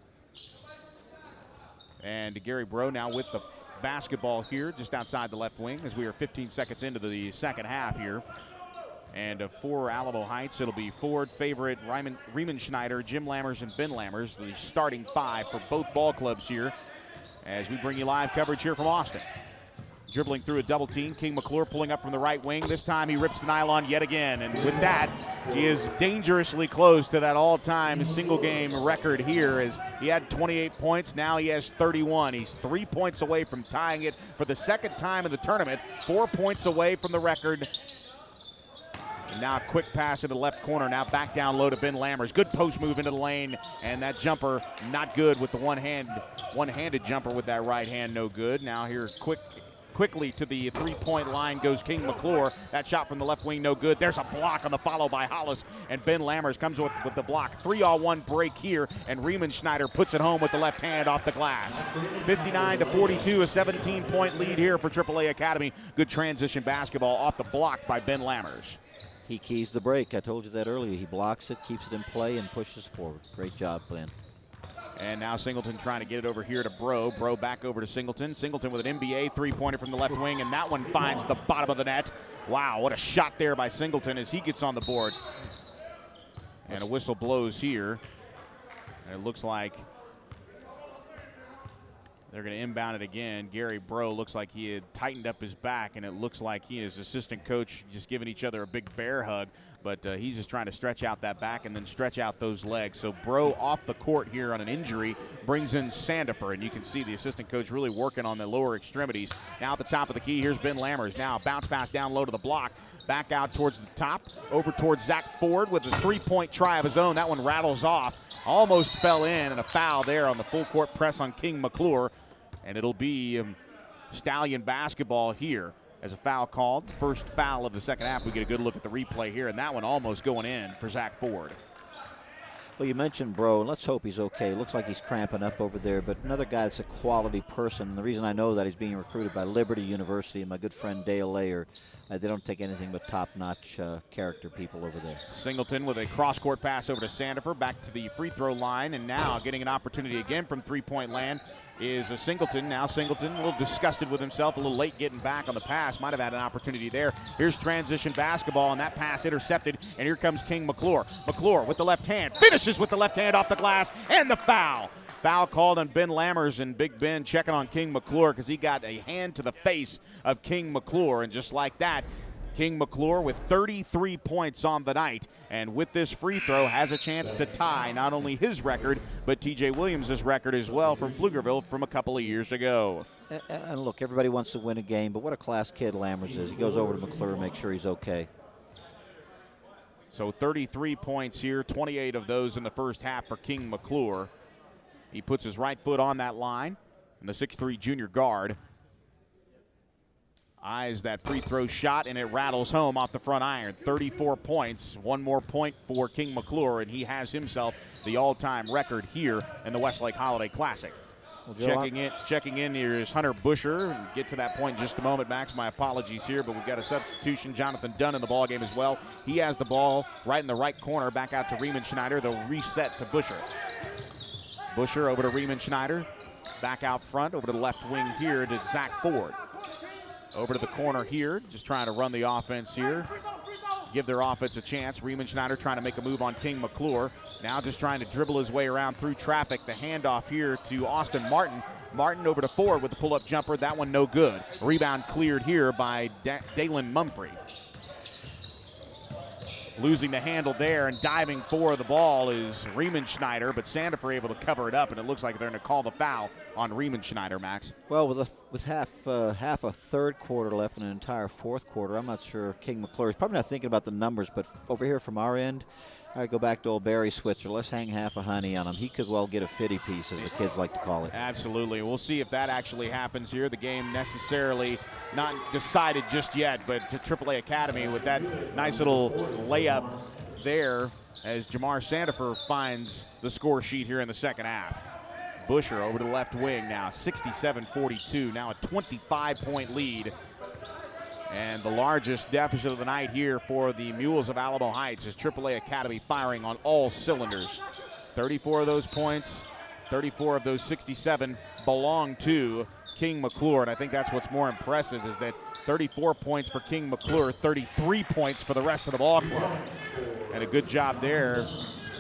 And Gary Bro now with the basketball here just outside the left wing as we are 15 seconds into the second half here. And for Alamo Heights, it'll be Ford, Favorite, Riemann Schneider, Jim Lammers, and Ben Lammers, the starting five for both ball clubs here as we bring you live coverage here from Austin. Dribbling through a double team, King McClure pulling up from the right wing. This time he rips the nylon yet again, and with that, he is dangerously close to that all-time single-game record here as he had 28 points. Now he has 31. He's 3 points away from tying it for the second time in the tournament, 4 points away from the record. And now a quick pass into the left corner, now back down low to Ben Lammers. Good post move into the lane, and that jumper not good with the one-handed jumper with that right hand, no good. Now here quickly to the three-point line goes King McClure. That shot from the left wing, no good. There's a block on the follow by Hollis, and Ben Lammers comes with the block. 3-on-1 break here, and Riemann Schneider puts it home with the left hand off the glass. 59-42, a 17-point lead here for AAA Academy. Good transition basketball off the block by Ben Lammers. He keys the break. I told you that earlier. He blocks it, keeps it in play, and pushes forward. Great job, Ben. And now Singleton trying to get it over here to Bro. Bro back over to Singleton. Singleton with an NBA three-pointer from the left wing, and that one finds the bottom of the net. Wow, what a shot there by Singleton as he gets on the board. And a whistle blows here. And it looks like they're going to inbound it again. Gary Bro looks like he had tightened up his back, and it looks like he and his assistant coach just giving each other a big bear hug. But he's just trying to stretch out that back and then stretch out those legs. So Bro off the court here on an injury brings in Sandifer, and you can see the assistant coach really working on the lower extremities. Now at the top of the key, here's Ben Lammers. Now bounce pass down low to the block. Back out towards the top, over towards Zach Ford with a three-point try of his own. That one rattles off. Almost fell in, and a foul there on the full court press on King McClure. And it'll be Stallion basketball here as a foul called. First foul of the second half. We get a good look at the replay here, and that one almost going in for Zach Ford. Well, you mentioned Bro, and let's hope he's okay. Looks like he's cramping up over there, but another guy that's a quality person. And the reason I know that he's being recruited by Liberty University and my good friend Dale Layer. They don't take anything but top-notch character people over there. Singleton with a cross-court pass over to Sandifer, back to the free throw line, and now getting an opportunity again from three-point land is a Singleton. Now Singleton a little disgusted with himself, a little late getting back on the pass. Might have had an opportunity there. Here's transition basketball, and that pass intercepted, and here comes King McClure. McClure with the left hand, finishes with the left hand off the glass, and the foul. Foul called on Ben Lammers, and Big Ben checking on King McClure because he got a hand to the face of King McClure, and just like that, King McClure with 33 points on the night, and with this free throw has a chance to tie not only his record, but TJ Williams' record as well from Pflugerville from a couple of years ago. And look, everybody wants to win a game, but what a class kid Lammers is. He goes over to McClure and makes sure he's okay. So 33 points here, 28 of those in the first half for King McClure. He puts his right foot on that line, and the 6'3" junior guard eyes that free throw shot, and it rattles home off the front iron. 34 points, one more point for King McClure, and he has himself the all-time record here in the Westlake Holiday Classic. Well, checking in here is Hunter Busher. And get to that point in just a moment, Max. My apologies here, but we've got a substitution. Jonathan Dunn in the ball game as well. He has the ball right in the right corner, back out to Riemann Schneider. They'll reset to Busher. Busher over to Riemann Schneider. Back out front, over to the left wing here to Zach Ford. Over to the corner here, just trying to run the offense here. give their offense a chance. Riemenschneider trying to make a move on King McClure. Now just trying to dribble his way around through traffic. The handoff here to Austin Martin. Martin over to Ford with the pull-up jumper. That one no good. Rebound cleared here by Dalen Mumphrey. Losing the handle there and diving for the ball is Riemenschneider, but Sandifer able to cover it up, and it looks like they're going to call the foul on Riemenschneider, Max. Well, with half a third quarter left and an entire fourth quarter, I'm not sure King McClure is probably not thinking about the numbers, but over here from our end, I go back to old Barry Switzer. Let's hang half a honey on him. He could well get a 50 piece, as the kids like to call it. Absolutely. We'll see if that actually happens here. The game necessarily not decided just yet, but to AAA Academy with that nice little layup there as Jamar Sandifer finds the score sheet here in the second half. Busher over to the left wing now, 67-42, now a 25-point lead. And the largest deficit of the night here for the Mules of Alamo Heights is AAA Academy firing on all cylinders. 34 of those points, 34 of those 67 belong to King McClure, and I think that's what's more impressive is that 34 points for King McClure, 33 points for the rest of the ball club. And a good job there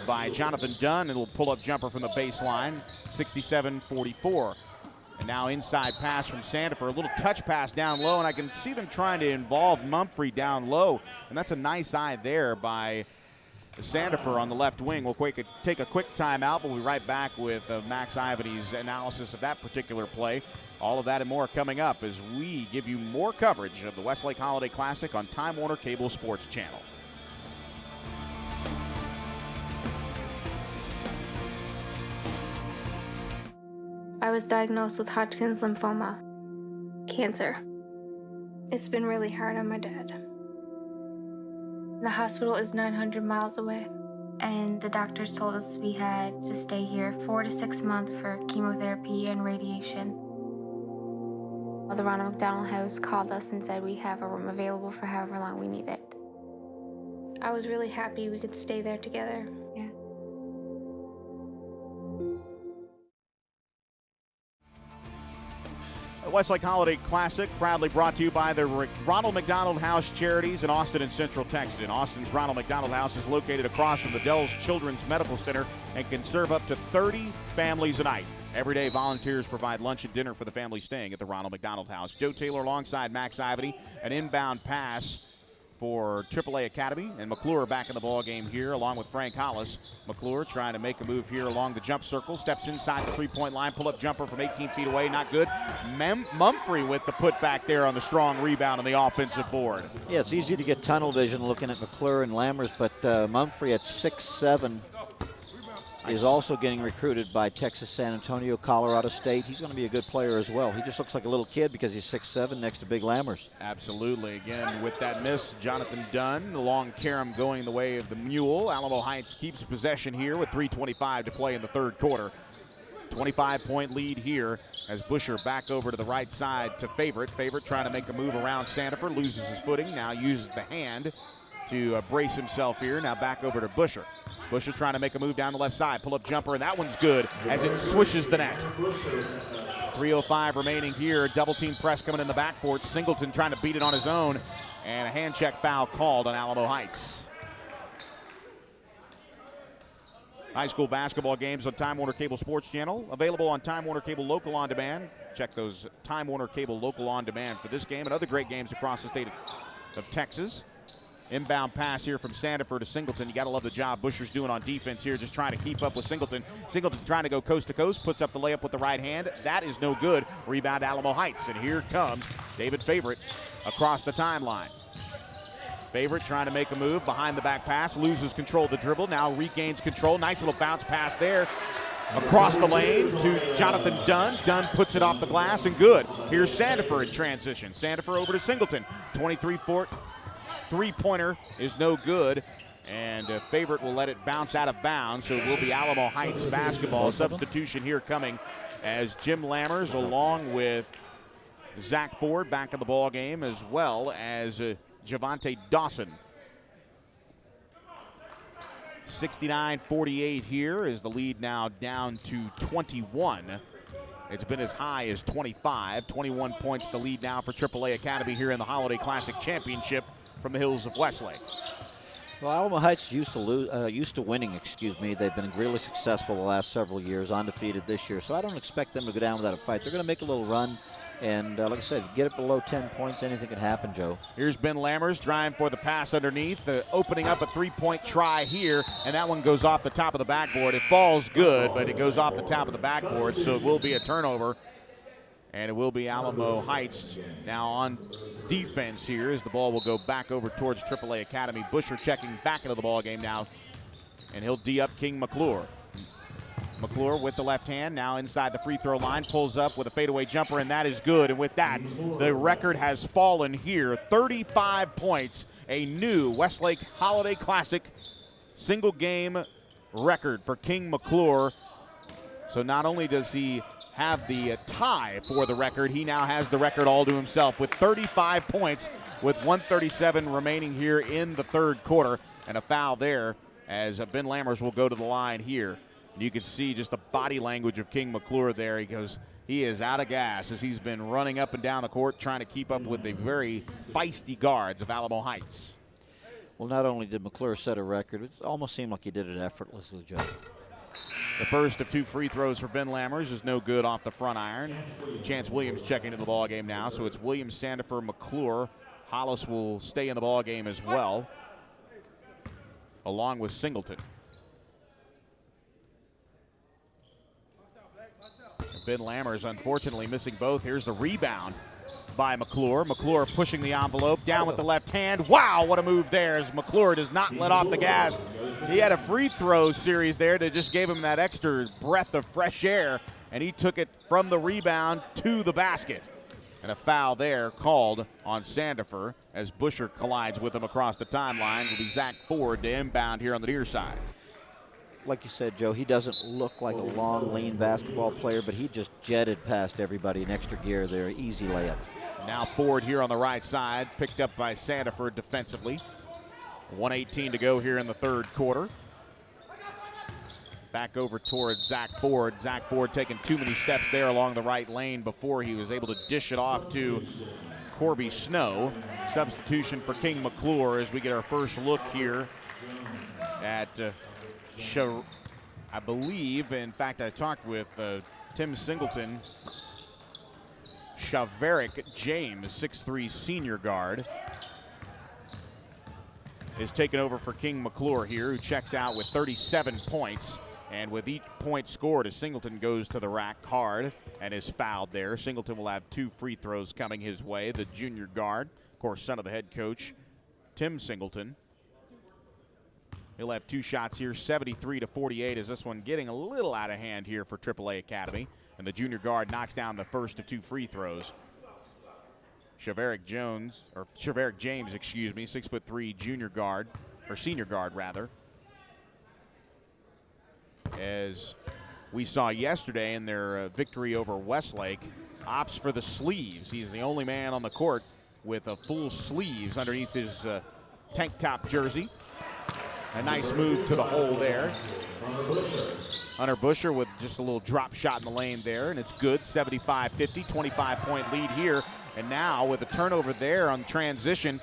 by Jonathan Dunn. A little pull-up jumper from the baseline, 67-44. And now inside pass from Sandifer, a little touch pass down low, and I can see them trying to involve Mumphrey down low, and that's a nice eye there by Sandifer on the left wing. We'll take a quick timeout, but we'll be right back with Max Ivany's analysis of that particular play. All of that and more coming up as we give you more coverage of the Westlake Holiday Classic on Time Warner Cable Sports Channel. I was diagnosed with Hodgkin's lymphoma, cancer. It's been really hard on my dad. The hospital is 900 miles away, and the doctors told us we had to stay here 4 to 6 months for chemotherapy and radiation. The Ronald McDonald House called us and said we have a room available for however long we need it. I was really happy we could stay there together. Yeah. The Westlake Holiday Classic proudly brought to you by the Ronald McDonald House Charities in Austin and Central Texas. Austin's Ronald McDonald House is located across from the Dells Children's Medical Center and can serve up to 30 families a night. Every day, volunteers provide lunch and dinner for the family staying at the Ronald McDonald House. Joe Taylor alongside Max Ivany, an inbound pass for AAA Academy, and McClure back in the ball game here along with Frank Hollis. McClure trying to make a move here along the jump circle, steps inside the three-point line, pull-up jumper from 18 feet away, not good. Mumphrey with the putback there on the strong rebound on the offensive board. Yeah, it's easy to get tunnel vision looking at McClure and Lammers, but Mumphrey at 6'7", is also getting recruited by Texas, San Antonio, Colorado State. He's going to be a good player as well. He just looks like a little kid because he's 6'7" next to big Lammers. Absolutely. Again, with that miss, Jonathan Dunn, the long carom going the way of the Mule. Alamo Heights keeps possession here with 3:25 to play in the third quarter. 25-point lead here as Busher back over to the right side to Favorite. Favorite trying to make a move around Sandifer, loses his footing, now uses the hand to brace himself here. Now back over to Busher. Busher trying to make a move down the left side. Pull-up jumper, and that one's good as it swishes the net. 3:05 remaining here. Double team press coming in the backcourt. Singleton trying to beat it on his own, and a hand check foul called on Alamo Heights. High school basketball games on Time Warner Cable Sports Channel. Available on Time Warner Cable Local On Demand. Check those Time Warner Cable Local On Demand for this game and other great games across the state of Texas. Inbound pass here from Sandifer to Singleton. You got to love the job Busher's doing on defense here, just trying to keep up with Singleton. Singleton trying to go coast to coast, puts up the layup with the right hand. That is no good. Rebound Alamo Heights, and here comes David Favorite across the timeline. Favorite trying to make a move, behind the back pass, loses control of the dribble, now regains control. Nice little bounce pass there. Across the lane to Jonathan Dunn. Dunn puts it off the glass, and good. Here's Sandifer in transition. Sandifer over to Singleton. 23-foot. Three-pointer is no good, and Favorite will let it bounce out of bounds, so it will be Alamo Heights basketball. Substitution here coming as Jim Lammers along with Zach Ford back in the ball game, as well as Javante Dawson. 69-48 here is the lead now down to 21. It's been as high as 25. 21 points the lead now for AAA Academy here in the Holiday Classic Championship from the hills of Westlake. Well, Alamo Heights used to winning. Excuse me. They've been really successful the last several years, undefeated this year. So I don't expect them to go down without a fight. They're going to make a little run, and like I said, get it below 10 points, anything can happen, Joe. Here's Ben Lammers driving for the pass underneath, opening up a three-point try here, and that one goes off the top of the backboard. It falls good, but it goes off the top of the backboard, so it will be a turnover. And it will be Alamo Heights now on defense here as the ball will go back over towards AAA Academy. Busher checking back into the ball game now, and he'll D up King McClure. McClure with the left hand, now inside the free throw line, pulls up with a fadeaway jumper, and that is good. And with that, the record has fallen here. 35 points, a new Westlake Holiday Classic single game record for King McClure. So not only does he have the tie for the record, he now has the record all to himself with 35 points with 1:37 remaining here in the third quarter. And a foul there as Ben Lammers will go to the line here. You can see just the body language of King McClure there. He is out of gas as he's been running up and down the court trying to keep up with the very feisty guards of Alamo Heights. Well, not only did McClure set a record, it almost seemed like he did it effortlessly, Joe. The first of two free throws for Ben Lammers is no good off the front iron. Chance Williams checking into the ball game now, so it's Williams, Sandifer, McClure. Hollis will stay in the ball game as well, along with Singleton. Ben Lammers unfortunately missing both. Here's the rebound by McClure. McClure pushing the envelope, down with the left hand. Wow, what a move there as McClure does not let off the gas. He had a free throw series there that just gave him that extra breath of fresh air, and he took it from the rebound to the basket. And a foul there called on Sandifer as Busher collides with him across the timeline. It'll be Zach Ford to inbound here on the near side. Like you said, Joe, he doesn't look like a long, lean basketball player, but he just jetted past everybody in extra gear there. Easy layup. Now Ford here on the right side, picked up by Sandifer defensively. 1:18 to go here in the third quarter. Back over towards Zach Ford. Zach Ford taking too many steps there along the right lane before he was able to dish it off to Corby Snow. Substitution for King McClure as we get our first look here at I believe, in fact, I talked with Tim Singleton. Shavaric James, 6'3" senior guard, is taking over for King McClure here, who checks out with 37 points. And with each point scored, as Singleton goes to the rack hard and is fouled there. Singleton will have two free throws coming his way. The junior guard, of course, son of the head coach, Tim Singleton. He'll have two shots here, 73-48, as this one getting a little out of hand here for AAA Academy. And the junior guard knocks down the first of two free throws. Shavaric James, 6'3" junior guard, or senior guard rather. As we saw yesterday in their victory over Westlake, opts for the sleeves. He's the only man on the court with full sleeves underneath his tank top jersey. A nice move to the hole there. Hunter Busher with just a little drop shot in the lane there, and it's good. 75-50, 25-point lead here. And now with a turnover there on transition,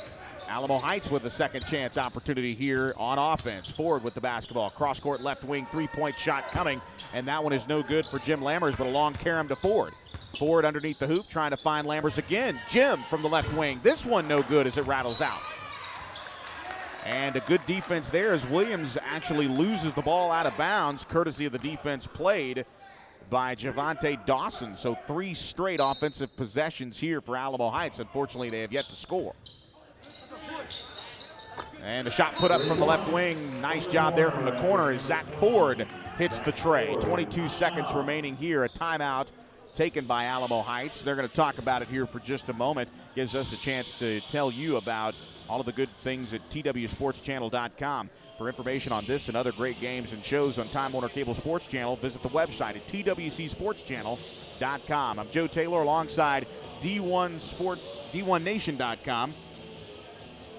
Alamo Heights with a second chance opportunity here on offense. Ford with the basketball. Cross-court left wing three-point shot coming, and that one is no good for Jim Lammers, but a long carom to Ford. Ford underneath the hoop trying to find Lammers again. Jim from the left wing. This one no good as it rattles out. And a good defense there as Williams actually loses the ball out of bounds, courtesy of the defense played by Javante Dawson. So 3 straight offensive possessions here for Alamo Heights. Unfortunately, they have yet to score. And the shot put up from the left wing. Nice job there from the corner as Zach Ford hits the tray. 22 seconds remaining here. A timeout taken by Alamo Heights. They're going to talk about it here for just a moment. Gives us a chance to tell you about all of the good things at twsportschannel.com. For information on this and other great games and shows on Time Warner Cable Sports Channel, visit the website at twcsportschannel.com. I'm Joe Taylor alongside D1Nation.com.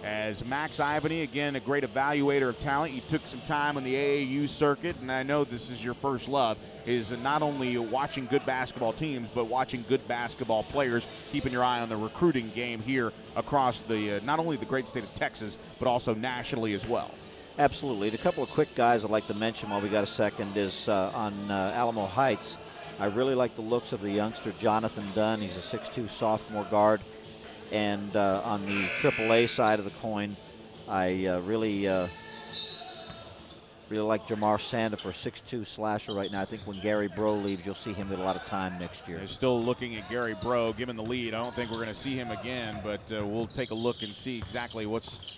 As Max Ivany, again, a great evaluator of talent. You took some time on the AAU circuit, and I know this is your first love, is not only watching good basketball teams, but watching good basketball players, keeping your eye on the recruiting game here across the not only the great state of Texas, but also nationally as well. Absolutely. And a couple of quick guys I'd like to mention while we got a second is on Alamo Heights. I really like the looks of the youngster Jonathan Dunn. He's a 6'2 sophomore guard. And on the AAA side of the coin, I really like Jamar Sandifer, 6'2 slasher right now. I think when Gary Bro leaves, you'll see him get a lot of time next year. They're still looking at Gary Bro, giving the lead. I don't think we're going to see him again, but we'll take a look and see exactly what's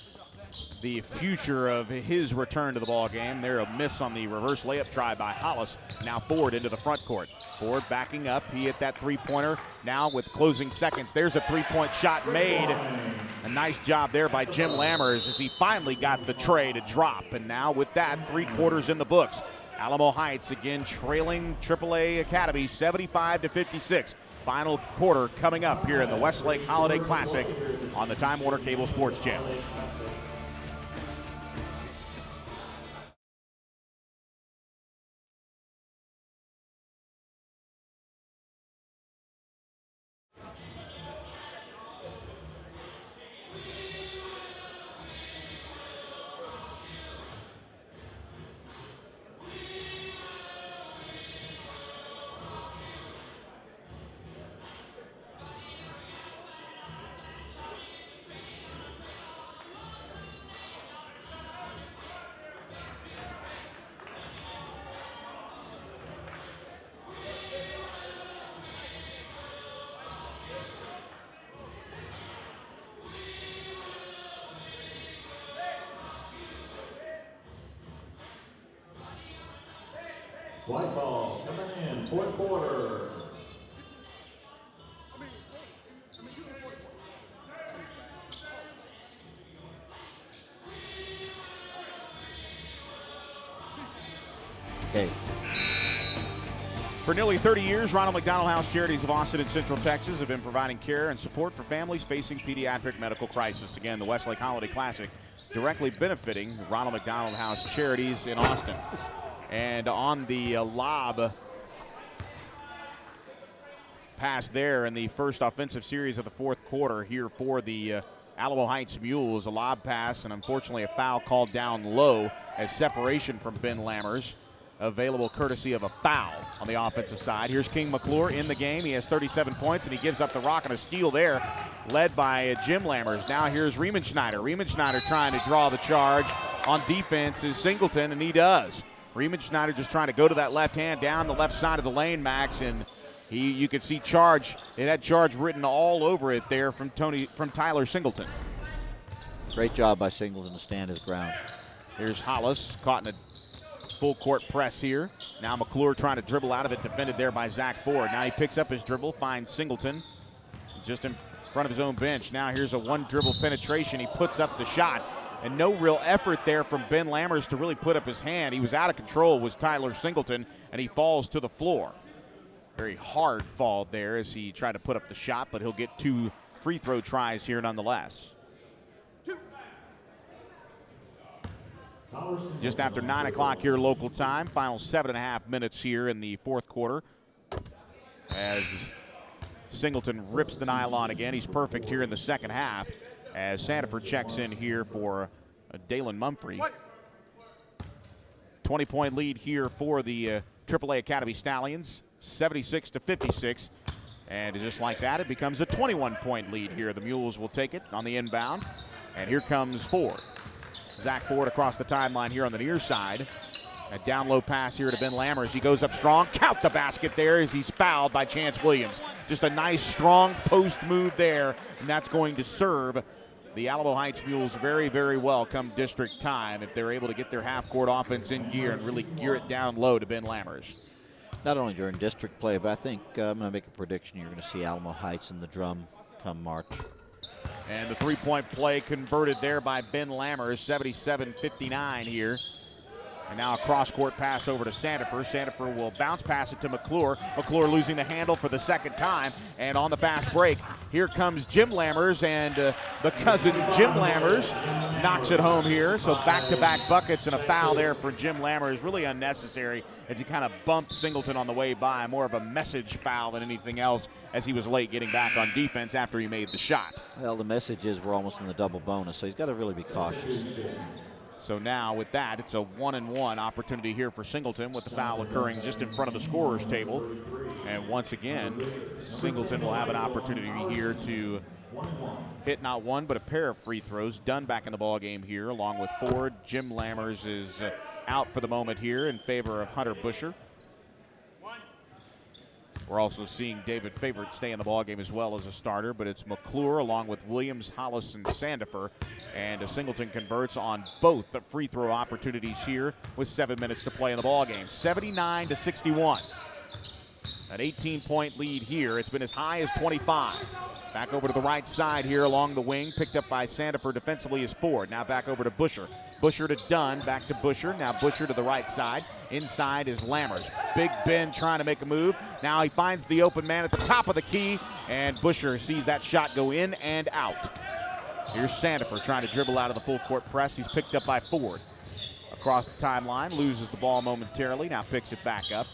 the future of his return to the ball game. There, a miss on the reverse layup try by Hollis. Now Ford into the front court. Ford backing up. He hit that three-pointer. Now with closing seconds, there's a three-point shot made. A nice job there by Jim Lammers as he finally got the tray to drop. And now with that, 3 quarters in the books. Alamo Heights again trailing AAA Academy 75-56. Final quarter coming up here in the Westlake Holiday Classic on the Time Warner Cable Sports Channel. White ball coming in, fourth quarter. Okay. For nearly 30 years, Ronald McDonald House Charities of Austin and Central Texas have been providing care and support for families facing pediatric medical crisis. Again, the Westlake Holiday Classic directly benefiting Ronald McDonald House Charities in Austin. And on the lob pass there in the first offensive series of the fourth quarter here for the Alamo Heights Mules, a lob pass, and unfortunately a foul called down low as separation from Ben Lammers, available courtesy of a foul on the offensive side. Here's King McClure in the game. He has 37 points, and he gives up the rock and a steal there, led by Jim Lammers. Now here's Riemenschneider. Riemenschneider trying to draw the charge on defense is Singleton, and he does. Riemenschneider just trying to go to that left hand down the left side of the lane, Max, and you could see charge. It had charge written all over it there from Tyler Singleton. Great job by Singleton to stand his ground. Here's Hollis caught in a full court press here. Now McClure trying to dribble out of it, defended there by Zach Ford. Now he picks up his dribble, finds Singleton just in front of his own bench. Now here's a one dribble penetration. He puts up the shot. And no real effort there from Ben Lammers to really put up his hand. He was out of control, was Tyler Singleton, and he falls to the floor. Very hard fall there as he tried to put up the shot, but he'll get 2 free throw tries here nonetheless. Just after 9 o'clock here local time, final 7.5 minutes here in the fourth quarter as Singleton rips the nylon again. He's perfect here in the second half as Sandifer checks in here for Dalen Mumphrey. 20-point lead here for the AAA Academy Stallions, 76-56. And just like that, it becomes a 21-point lead here. The Mules will take it on the inbound. And here comes Ford. Zach Ford across the timeline here on the near side. A down low pass here to Ben Lammers. He goes up strong. Count the basket there as he's fouled by Chance Williams. Just a nice, strong post move there. And that's going to serve the Alamo Heights Mules very, very well come district time if they're able to get their half-court offense in gear and really gear it down low to Ben Lammers. Not only during district play, but I think I'm going to make a prediction you're going to see Alamo Heights in the drum come March. And the three-point play converted there by Ben Lammers, 77-59 here. And now a cross-court pass over to Sandifer. Sandifer will bounce pass it to McClure. McClure losing the handle for the second time. And on the fast break, here comes Jim Lammers, and the cousin Jim Lammers knocks it home here. So back-to-back buckets and a foul there for Jim Lammers. Really unnecessary as he kind of bumped Singleton on the way by. More of a message foul than anything else as he was late getting back on defense after he made the shot. Well, the message is we're almost in the double bonus, so he's got to really be cautious. So now with that, it's a 1-and-1 opportunity here for Singleton, with the foul occurring just in front of the scorer's table. And once again, Singleton will have an opportunity here to hit not one, but a pair of free throws. Dunn back in the ball game here, along with Ford. Jim Lammers is out for the moment here in favor of Hunter Busher. We're also seeing David Favorite stay in the ball game as well as a starter, but it's McClure along with Williams, Hollis, and Sandifer. And Singleton converts on both the free throw opportunities here with 7 minutes to play in the ball game. 79-61. An 18-point lead here. It's been as high as 25. Back over to the right side here along the wing. Picked up by Sandifer defensively is Ford. Now back over to Busher. Busher to Dunn. Back to Busher. Now Busher to the right side. Inside is Lammers. Big Ben trying to make a move. Now he finds the open man at the top of the key. And Busher sees that shot go in and out. Here's Sandifer trying to dribble out of the full court press. He's picked up by Ford. Across the timeline. Loses the ball momentarily. Now picks it back up.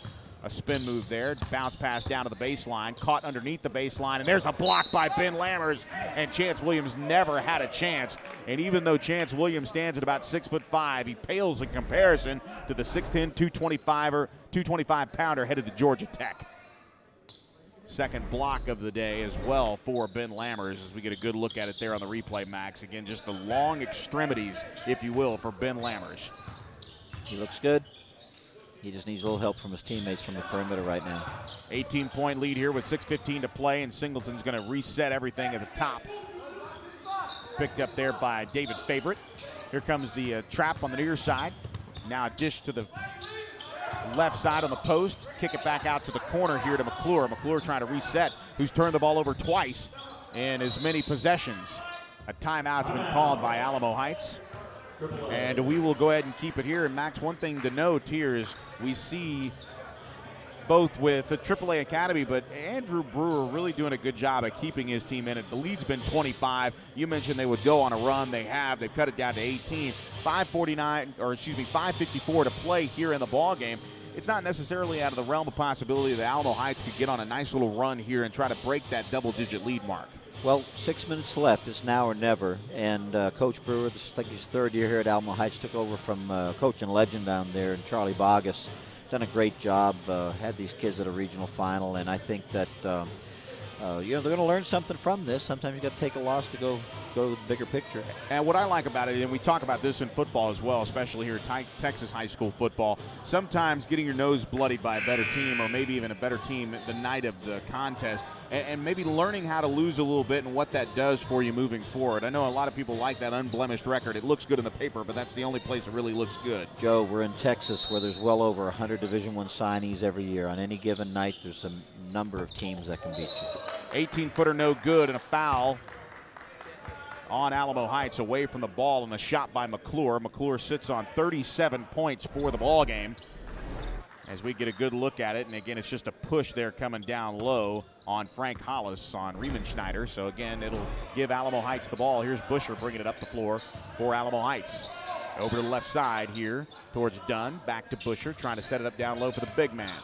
A spin move there, bounce pass down to the baseline, caught underneath the baseline, and there's a block by Ben Lammers, and Chance Williams never had a chance. And even though Chance Williams stands at about 6'5", he pales in comparison to the 6'10", 225-pounder headed to Georgia Tech. Second block of the day as well for Ben Lammers as we get a good look at it there on the replay, Max. Again, just the long extremities, if you will, for Ben Lammers. He looks good. He just needs a little help from his teammates from the perimeter right now. 18-point lead here with 6:15 to play, and Singleton's going to reset everything at the top. Picked up there by David Favorite. Here comes the trap on the near side. Now a dish to the left side on the post. Kick it back out to the corner here to McClure. McClure trying to reset, who's turned the ball over twice in as many possessions. A timeout's been called by Alamo Heights. And we will go ahead and keep it here. And Max, one thing to note here is we see both with the AAA Academy, but Andrew Brewer really doing a good job at keeping his team in it. The lead's been 25. You mentioned they would go on a run. They have. They've cut it down to 18. 5:54 to play here in the ball game. It's not necessarily out of the realm of possibility that Alamo Heights could get on a nice little run here and try to break that double-digit lead mark. Well, 6 minutes left. It's now or never. And Coach Brewer, this is like his third year here at Alamo Heights, took over from coach and legend down there, and Charlie Bogus. Done a great job. Had these kids at a regional final, and I think that they're going to learn something from this. Sometimes you got to take a loss to go to the bigger picture. And what I like about it, and we talk about this in football as well, especially here at Texas high school football, sometimes getting your nose bloodied by a better team, or maybe even a better team the night of the contest, and maybe learning how to lose a little bit and what that does for you moving forward. I know a lot of people like that unblemished record. It looks good in the paper, but that's the only place it really looks good. Joe, we're in Texas where there's well over 100 Division I signees every year. On any given night, there's a number of teams that can beat you. 18-footer no good, and a foul on Alamo Heights away from the ball, and a shot by McClure. McClure sits on 37 points for the ball game. As we get a good look at it, and again, it's just a push there coming down low on Frank Hollis on Riemenschneider. So again, it'll give Alamo Heights the ball. Here's Busher bringing it up the floor for Alamo Heights. Over to the left side here towards Dunn. Back to Busher, trying to set it up down low for the big man.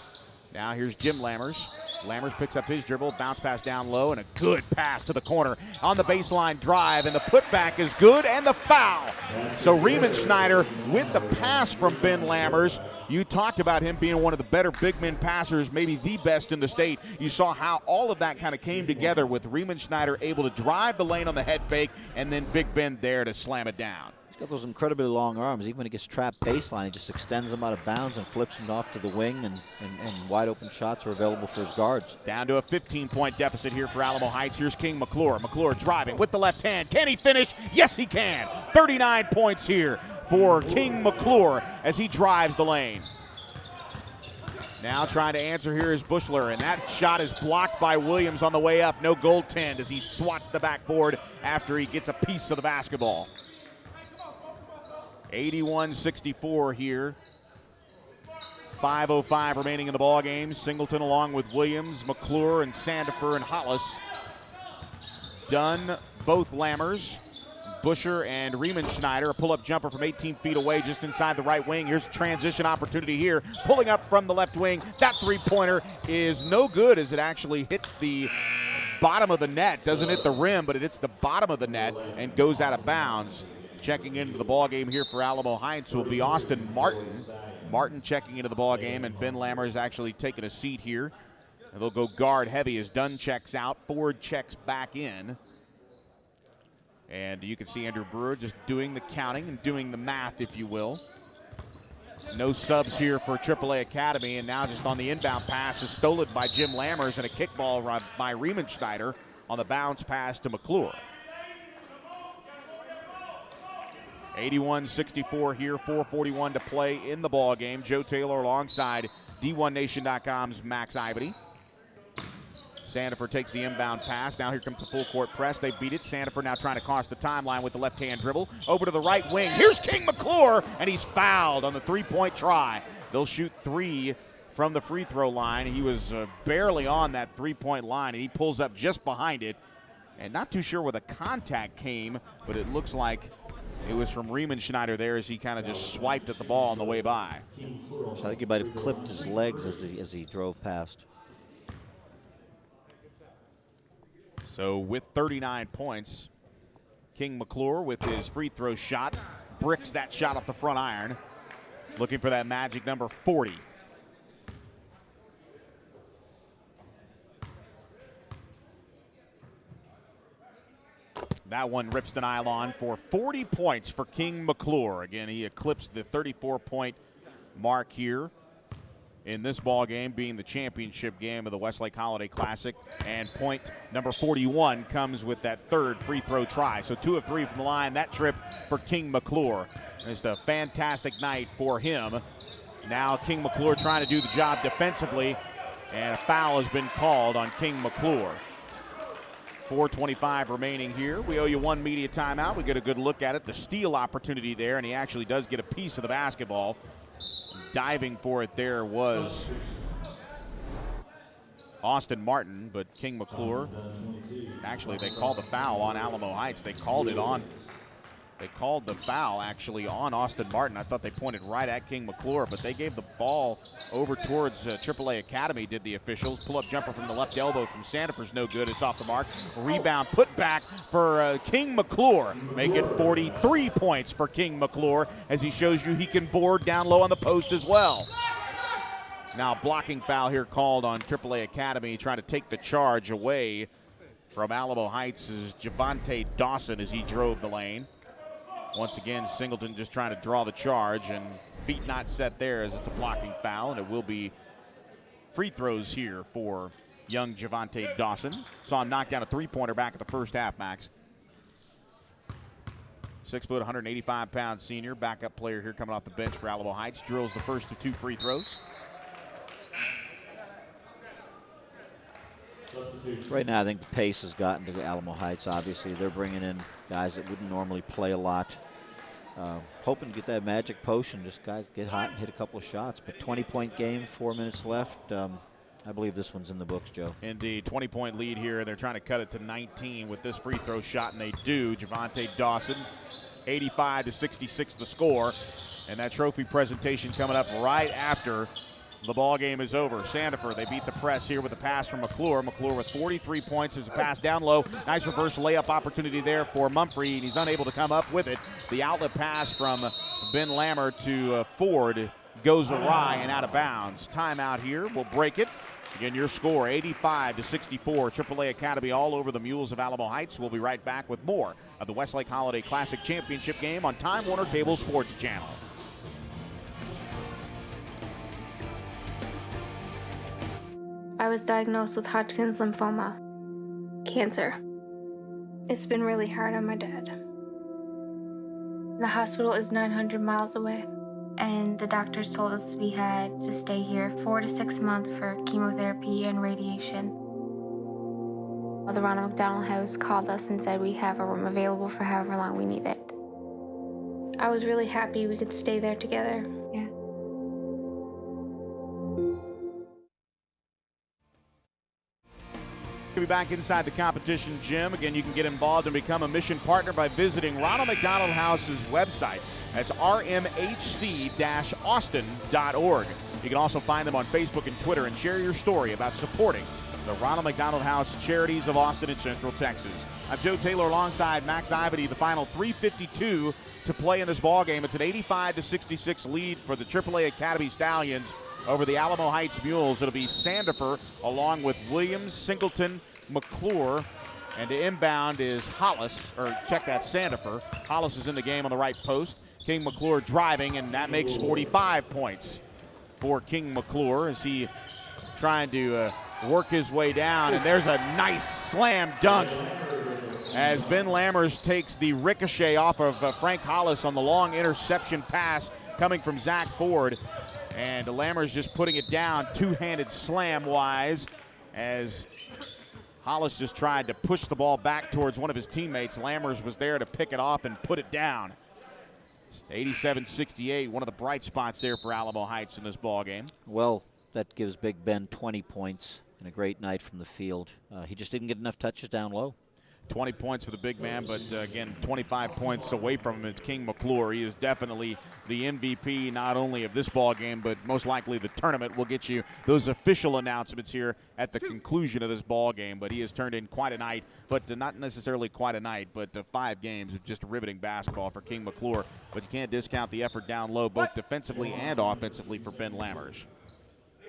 Now here's Jim Lammers. Lammers picks up his dribble, bounce pass down low, and a good pass to the corner on the baseline drive, and the putback is good, and the foul. So Riemenschneider with the pass from Ben Lammers. You talked about him being one of the better big men passers, maybe the best in the state. You saw how all of that kind of came together with Riemenschneider able to drive the lane on the head fake, and then Big Ben there to slam it down. He's got those incredibly long arms. Even when he gets trapped baseline, he just extends them out of bounds and flips them off to the wing, and wide open shots are available for his guards. Down to a 15-point deficit here for Alamo Heights. Here's King McClure. McClure driving with the left hand. Can he finish? Yes, he can. 39 points here for King McClure as he drives the lane. Now trying to answer here is Bushler, and that shot is blocked by Williams on the way up. No goaltend as he swats the backboard after he gets a piece of the basketball. 81-64 here. 5:05 remaining in the ball game. Singleton along with Williams, McClure, and Sandifer and Hollis. Dunn, both Lammers. Busher and Riemenschneider, a pull-up jumper from 18 feet away just inside the right wing. Here's a transition opportunity here. Pulling up from the left wing. That three-pointer is no good as it actually hits the bottom of the net. Doesn't hit the rim, but it hits the bottom of the net and goes out of bounds. Checking into the ball game here for Alamo Heights will be Austin Martin. Martin checking into the ball game, and Ben Lammer is actually taking a seat here. And they'll go guard heavy as Dunn checks out, Ford checks back in. And you can see Andrew Brewer just doing the counting and doing the math, if you will. No subs here for AAA Academy, and now just on the inbound pass is stolen by Jim Lammers, and a kickball by Riemenschneider on the bounce pass to McClure. 81-64 here, 4:41 to play in the ball game. Joe Taylor alongside D1Nation.com's Max Ivety. Sandifer takes the inbound pass. Now here comes the full court press. They beat it. Sandifer now trying to cross the timeline with the left-hand dribble. Over to the right wing. Here's King McClure, and he's fouled on the three-point try. They'll shoot three from the free throw line. He was barely on that three-point line, and he pulls up just behind it. And not too sure where the contact came, but it looks like it was from Riemenschneider there as he kind of just swiped at the ball on the way by. So I think he might have clipped his legs as he drove past. So with 39 points, King McClure with his free throw shot bricks that shot off the front iron, looking for that magic number 40. That one rips the nylon for 40 points for King McClure. Again, he eclipsed the 34-point mark here in this ball game, being the championship game of the Westlake Holiday Classic. And point number 41 comes with that third free throw try. So 2 of 3 from the line. That trip for King McClure. Just a fantastic night for him. Now King McClure trying to do the job defensively, and a foul has been called on King McClure. 4:25 remaining here. We owe you one media timeout. We get a good look at it. The steal opportunity there, and he actually does get a piece of the basketball. Diving for it there was Austin Martin, but King McClure, actually they called the foul on Alamo Heights. They called the foul actually on Austin Martin. I thought they pointed right at King McClure, but they gave the ball over towards AAA Academy, did the officials. Pull-up jumper from the left elbow from Sandifer's no good. It's off the mark. Rebound put back for King McClure. Make it 43 points for King McClure as he shows you he can board down low on the post as well. Now blocking foul here called on AAA Academy, trying to take the charge away from Alamo Heights is Javante Dawson as he drove the lane. Once again, Singleton just trying to draw the charge, and feet not set there as it's a blocking foul, and it will be free throws here for young Javante Dawson. Saw him knock down a three-pointer back at the first half, Max. 6 foot, 185-pound senior, backup player here coming off the bench for Alamo Heights. Drills the first of 2 free throws. Right now, I think the pace has gotten to Alamo Heights. Obviously, they're bringing in guys that wouldn't normally play a lot. Hoping to get that magic potion, just guys get hot and hit a couple of shots. But 20-point game, 4 minutes left. I believe this one's in the books, Joe. Indeed, 20-point lead here. They're trying to cut it to 19 with this free throw shot, and they do. Javante Dawson, 85-66 the score. And that trophy presentation coming up right after the ball game is over. Sandifer, they beat the press here with a pass from McClure. McClure with 43 points as a pass down low. Nice reverse layup opportunity there for Mumphrey, and he's unable to come up with it. The outlet pass from Ben Lammer to Ford goes awry and out of bounds. Timeout here. We'll break it. Again, your score, 85-64. AAA Academy all over the Mules of Alamo Heights. We'll be right back with more of the Westlake Holiday Classic Championship game on Time Warner Cable Sports Channel. I was diagnosed with Hodgkin's lymphoma, cancer. It's been really hard on my dad. The hospital is 900 miles away, and the doctors told us we had to stay here 4 to 6 months for chemotherapy and radiation. The Ronald McDonald House called us and said we have a room available for however long we need it. I was really happy we could stay there together. Yeah. We'll be back inside the competition gym. Again, you can get involved and become a mission partner by visiting Ronald McDonald House's website. That's rmhc-austin.org. You can also find them on Facebook and Twitter and share your story about supporting the Ronald McDonald House Charities of Austin and Central Texas. I'm Joe Taylor alongside Max Ivety. The final 3:52 to play in this ball game. It's an 85-66 lead for the AAA Academy Stallions over the Alamo Heights Mules. It'll be Sandifer along with Williams, Singleton, McClure, and to inbound is Hollis, or check that, Sandifer. Hollis is in the game on the right post. King McClure driving, and that makes 45 points for King McClure as he trying to work his way down, and there's a nice slam dunk as Ben Lammers takes the ricochet off of Frank Hollis on the long interception pass coming from Zach Ford. And Lammers just putting it down two-handed slam-wise as Hollis just tried to push the ball back towards one of his teammates. Lammers was there to pick it off and put it down. 87-68, one of the bright spots there for Alamo Heights in this ball game. Well, that gives Big Ben 20 points and a great night from the field. He just didn't get enough touches down low. 20 points for the big man, but again, 25 points away from him is King McClure. He is definitely the MVP, not only of this ball game, but most likely the tournament. We'll get you those official announcements here at the conclusion of this ball game, but he has turned in quite a night, but not necessarily quite a night, but 5 games of just riveting basketball for King McClure. But you can't discount the effort down low, both defensively and offensively for Ben Lammers.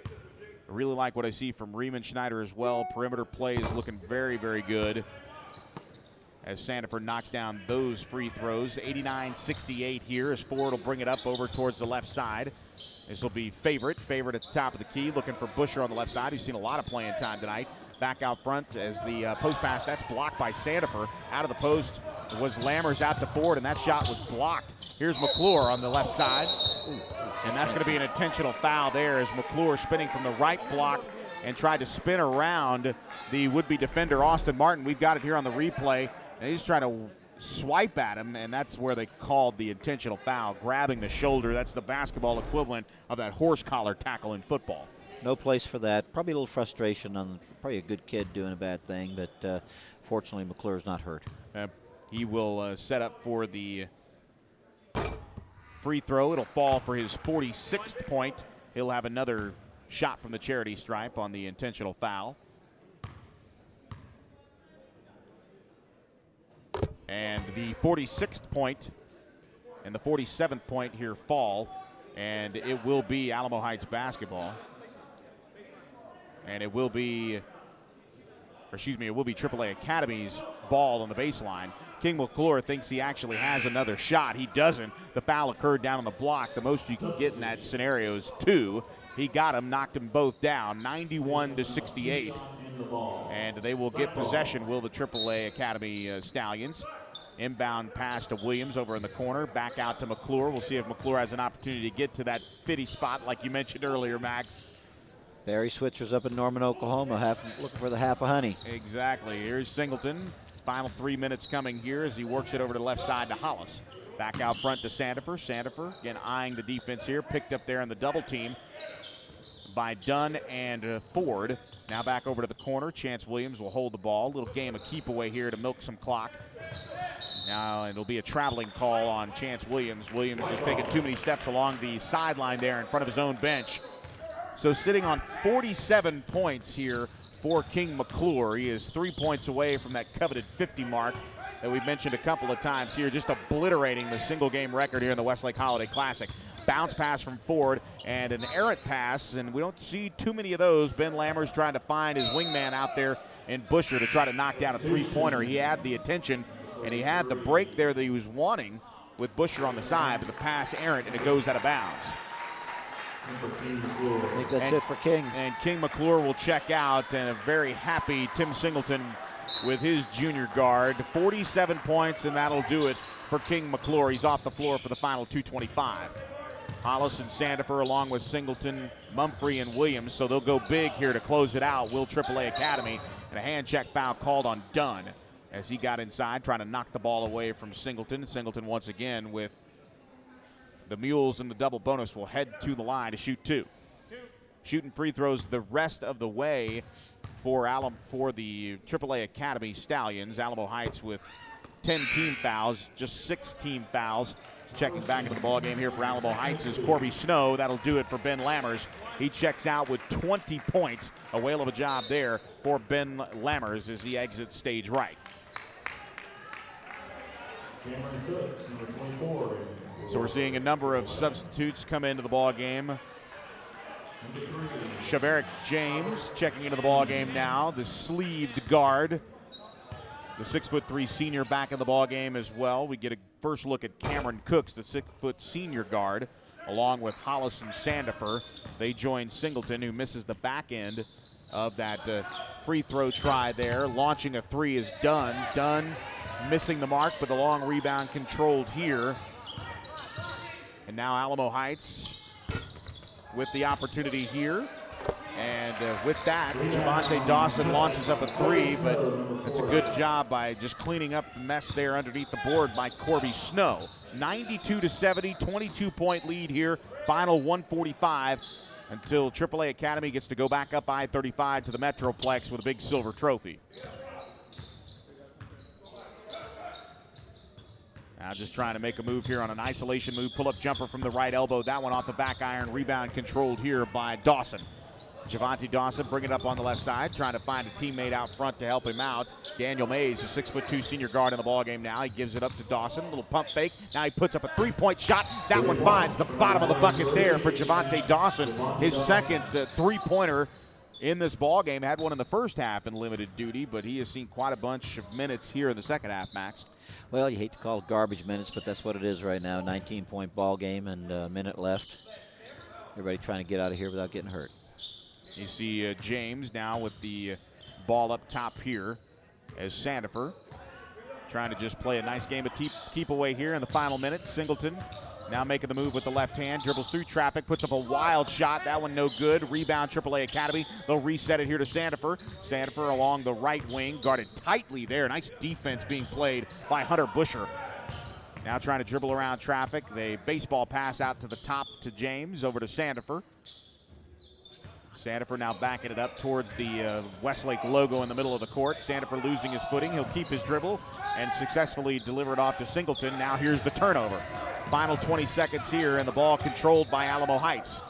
I really like what I see from Riemann Schneider as well. Perimeter play is looking very, very good as Sandifer knocks down those free throws. 89-68 here as Ford will bring it up over towards the left side. This will be Favorite at the top of the key, looking for Busher on the left side, who's seen a lot of playing time tonight. Back out front as the post pass, that's blocked by Sandifer. Out of the post was Lammers out to Ford, and that shot was blocked. Here's McClure on the left side, and that's going to be an intentional foul there as McClure spinning from the right block and tried to spin around the would-be defender, Austin Martin. We've got it here on the replay. And he's trying to swipe at him, and that's where they called the intentional foul, grabbing the shoulder. That's the basketball equivalent of that horse collar tackle in football. No place for that. Probably a little frustration on probably a good kid doing a bad thing, but fortunately McClure's not hurt. He will set up for the free throw. It'll fall for his 46th point. He'll have another shot from the charity stripe on the intentional foul. And the 46th point and the 47th point here fall, and it will be Alamo Heights basketball. And it will be AAA Academy's ball on the baseline. King McClure thinks he actually has another shot. He doesn't. The foul occurred down on the block. The most you can get in that scenario is 2. He got him, knocked them both down, 91-68. And they will get possession, will the AAA Academy Stallions. Inbound pass to Williams over in the corner, back out to McClure. We'll see if McClure has an opportunity to get to that fitty spot like you mentioned earlier, Max. Barry Switcher's up in Norman, Oklahoma, looking for the half a honey. Exactly. Here's Singleton. Final 3 minutes coming here as he works it over to the left side to Hollis. Back out front to Sandifer. Sandifer, again, eyeing the defense here. Picked up there in the double team by Dunn and Ford. Now back over to the corner. Chance Williams will hold the ball. Little game of keep away here to milk some clock. Now it'll be a traveling call on Chance Williams. Williams just taking too many steps along the sideline there in front of his own bench. So sitting on 47 points here for King McClure. He is 3 points away from that coveted 50 mark that we've mentioned a couple of times here, just obliterating the single game record here in the Westlake Holiday Classic. Bounce pass from Ford and an errant pass, and we don't see too many of those. Ben Lammers trying to find his wingman out there in Busher to try to knock down a three-pointer. He had the attention, and he had the break there that he was wanting with Busher on the side, but the pass errant, and it goes out of bounds. I think that's it for King. And King McClure will check out, and a very happy Tim Singleton with his junior guard. 47 points, and that'll do it for King McClure. He's off the floor for the final 2:25. Hollis and Sandifer along with Singleton, Mumphrey, and Williams, so they'll go big here to close it out. Will AAA Academy, and a hand check foul called on Dunn as he got inside trying to knock the ball away from Singleton. Singleton once again with the Mules in the double bonus will head to the line to shoot 2. Shooting free throws the rest of the way for the AAA Academy Stallions. Alamo Heights with 10 team fouls, just 6 team fouls. Checking back into the ball game here for Alamo Heights is Corby Snow. That'll do it for Ben Lammers. He checks out with 20 points. A whale of a job there for Ben Lammers as he exits stage right. Cameron Cooks, number 24. So we're seeing a number of substitutes come into the ball game. Shavaric James checking into the ball game now, the sleeved guard. The 6'3" senior back in the ball game as well. We get a first look at Cameron Cooks, the 6' senior guard, along with Hollis and Sandifer. They join Singleton, who misses the back end of that free throw try there. Launching a three is Dunn. Dunn missing the mark, but the long rebound controlled here. And now Alamo Heights with the opportunity here. And with that, Javante Dawson launches up a three, but it's a good job by just cleaning up the mess there underneath the board by Corby Snow. 92-70, 22-point lead here, final 145 until AAA Academy gets to go back up I-35 to the Metroplex with a big silver trophy. Now just trying to make a move here on an isolation move, pull-up jumper from the right elbow. That one off the back iron, rebound controlled here by Dawson. Javante Dawson bringing it up on the left side, trying to find a teammate out front to help him out. Daniel Mays, a 6'2" senior guard in the ballgame now. He gives it up to Dawson, a little pump fake. Now he puts up a three-point shot. That one finds the bottom of the bucket there for Javante Dawson. His second three-pointer in this ballgame. Had one in the first half in limited duty, but he has seen quite a bunch of minutes here in the second half, Max. Well, you hate to call it garbage minutes, but that's what it is right now. 19-point ball game and a minute left. Everybody trying to get out of here without getting hurt. You see James now with the ball up top here as Sandifer trying to just play a nice game of keep away here in the final minutes. Singleton now making the move with the left hand, dribbles through traffic, puts up a wild shot. That one no good. Rebound AAA Academy. They'll reset it here to Sandifer. Sandifer along the right wing, guarded tightly there. Nice defense being played by Hunter Busher. Now trying to dribble around traffic. The baseball pass out to the top to James, over to Sandifer. Sandifer now backing it up towards the Westlake logo in the middle of the court. Sandifer losing his footing. He'll keep his dribble and successfully deliver it off to Singleton. Now here's the turnover. Final 20 seconds here, and the ball controlled by Alamo Heights.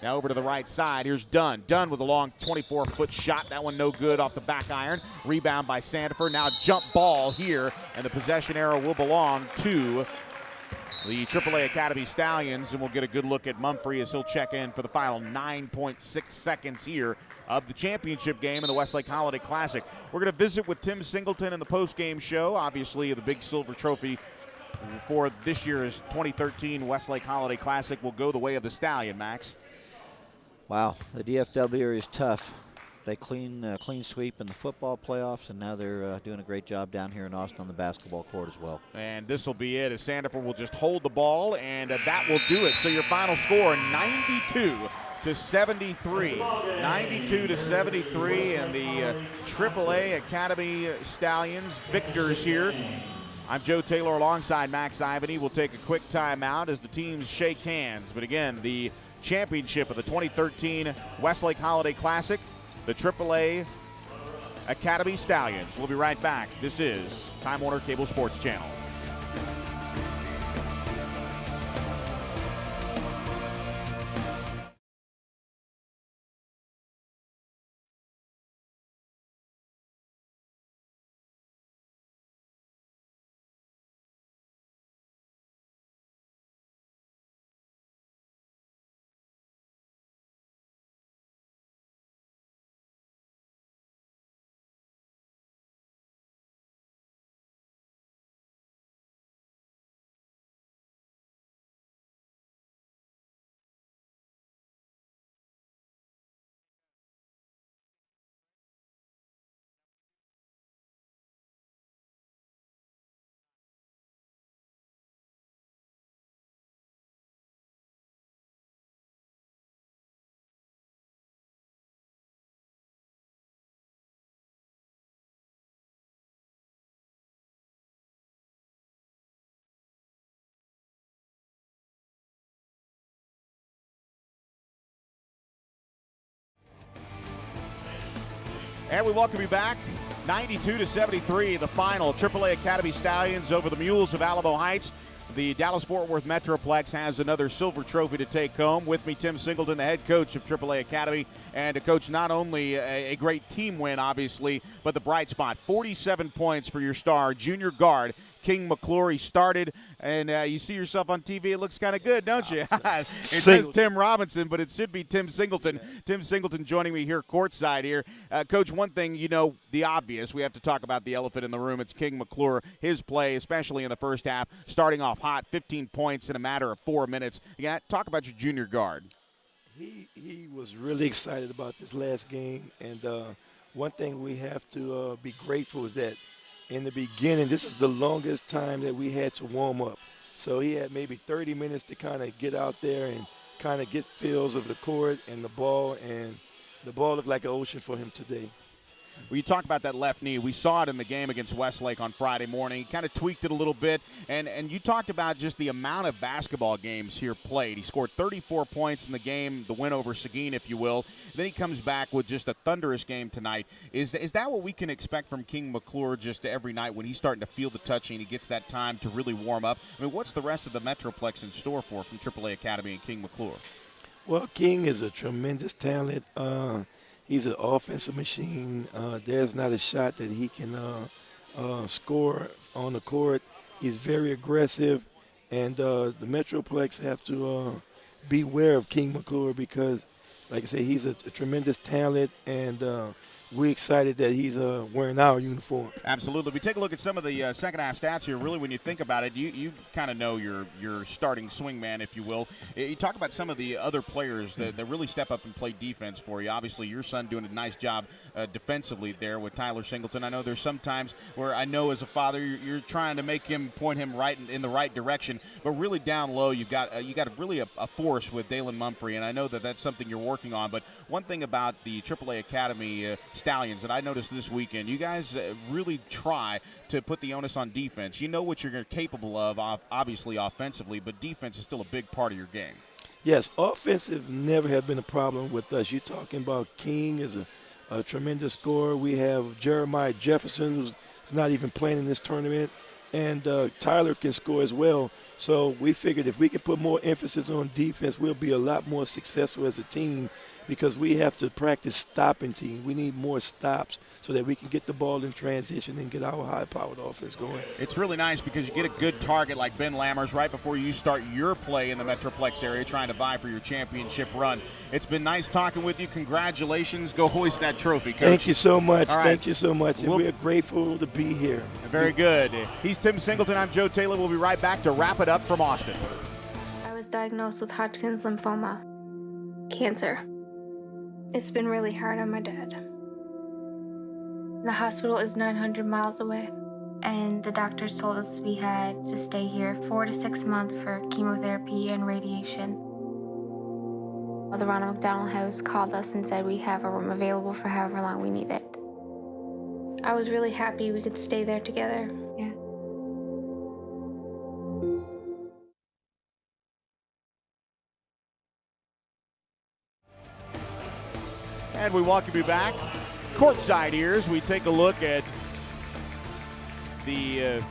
Now over to the right side. Here's Dunn. Dunn with a long 24-foot shot. That one no good off the back iron. Rebound by Sandifer. Now jump ball here, and the possession arrow will belong to the AAA Academy Stallions, and we'll get a good look at Mumphrey as he'll check in for the final 9.6 seconds here of the championship game in the Westlake Holiday Classic. We're going to visit with Tim Singleton in the post-game show. Obviously, the big silver trophy for this year's 2013 Westlake Holiday Classic will go the way of the Stallion, Max. Wow, the DFW area is tough. They clean sweep in the football playoffs, and now they're doing a great job down here in Austin on the basketball court as well. And this will be it, as Sandifer will just hold the ball, and that will do it. So your final score, 92-73. 92-73, and the AAA Academy Stallions victors here. I'm Joe Taylor alongside Max Ivany. We'll take a quick timeout as the teams shake hands. But again, the championship of the 2013 Westlake Holiday Classic, the AAA Academy Stallions. We'll be right back. This is Time Warner Cable Sports Channel. And we welcome you back. 92-73, the final. AAA Academy Stallions over the Mules of Alamo Heights. The Dallas-Fort Worth Metroplex has another silver trophy to take home. With me, Tim Singleton, the head coach of AAA Academy, and to coach not only a great team win, obviously, but the bright spot. 47 points for your star junior guard, King McClure. He started, and you see yourself on TV. It looks kind of good, don't you? It says Tim Robinson, but it should be Tim Singleton. Tim Singleton joining me here courtside here. Coach, one thing, you know, the obvious. We have to talk about the elephant in the room. It's King McClure. His play, especially in the first half, starting off hot, 15 points in a matter of 4 minutes. Again, talk about your junior guard. He was really excited about this last game, and one thing we have to be grateful is that in the beginning, this is the longest time that we had to warm up. So he had maybe 30 minutes to kind of get out there and kind of get feels of the court and the ball looked like an ocean for him today. Well, you talk about that left knee. We saw it in the game against Westlake on Friday morning. He kind of tweaked it a little bit, and you talked about just the amount of basketball games here played. He scored 34 points in the game, the win over Seguin, if you will. Then he comes back with just a thunderous game tonight. Is that what we can expect from King McClure just every night when he's starting to feel the touching and he gets that time to really warm up? I mean, what's the rest of the Metroplex in store for from AAA Academy and King McClure? Well, King is a tremendous talent. He's an offensive machine. There's not a shot that he can score on the court. He's very aggressive, and the Metroplex have to beware of King McClure because, like I say, he's a tremendous talent, and we're excited that he's wearing our uniform. Absolutely. We take a look at some of the second half stats here. Really, when you think about it, you kind of know your starting swing man, if you will. You talk about some of the other players that really step up and play defense for you. Obviously, your son doing a nice job defensively there with Tyler Singleton. I know there's some times where I know as a father you're trying to make him point him right in the right direction, but really down low you've got really a force with Dalen Mumphrey, and I know that that's something you're working on. But one thing about the AAA Academy Stallions that I noticed this weekend, you guys really try to put the onus on defense. You know what you're capable of, obviously offensively, but defense is still a big part of your game. Yes, offensive never have been a problem with us. You're talking about King is a tremendous scorer. We have Jeremiah Jefferson, who's not even playing in this tournament, and Tyler can score as well. So we figured if we can put more emphasis on defense, we'll be a lot more successful as a team because we have to practice stopping team. We need more stops so that we can get the ball in transition and get our high-powered offense going. It's really nice because you get a good target like Ben Lammers right before you start your play in the Metroplex area trying to vie for your championship run. It's been nice talking with you. Congratulations. Go hoist that trophy, Coach. Thank you so much. Right. Thank you so much. And we're grateful to be here. Very good. He's Tim Singleton. I'm Joe Taylor. We'll be right back to wrap it up from Austin. I was diagnosed with Hodgkin's lymphoma, cancer. It's been really hard on my dad. The hospital is 900 miles away, and the doctors told us we had to stay here 4 to 6 months for chemotherapy and radiation. The Ronald McDonald House called us and said we have a room available for however long we need it. I was really happy we could stay there together. Yeah. And we welcome you back. Courtside ears, we take a look at the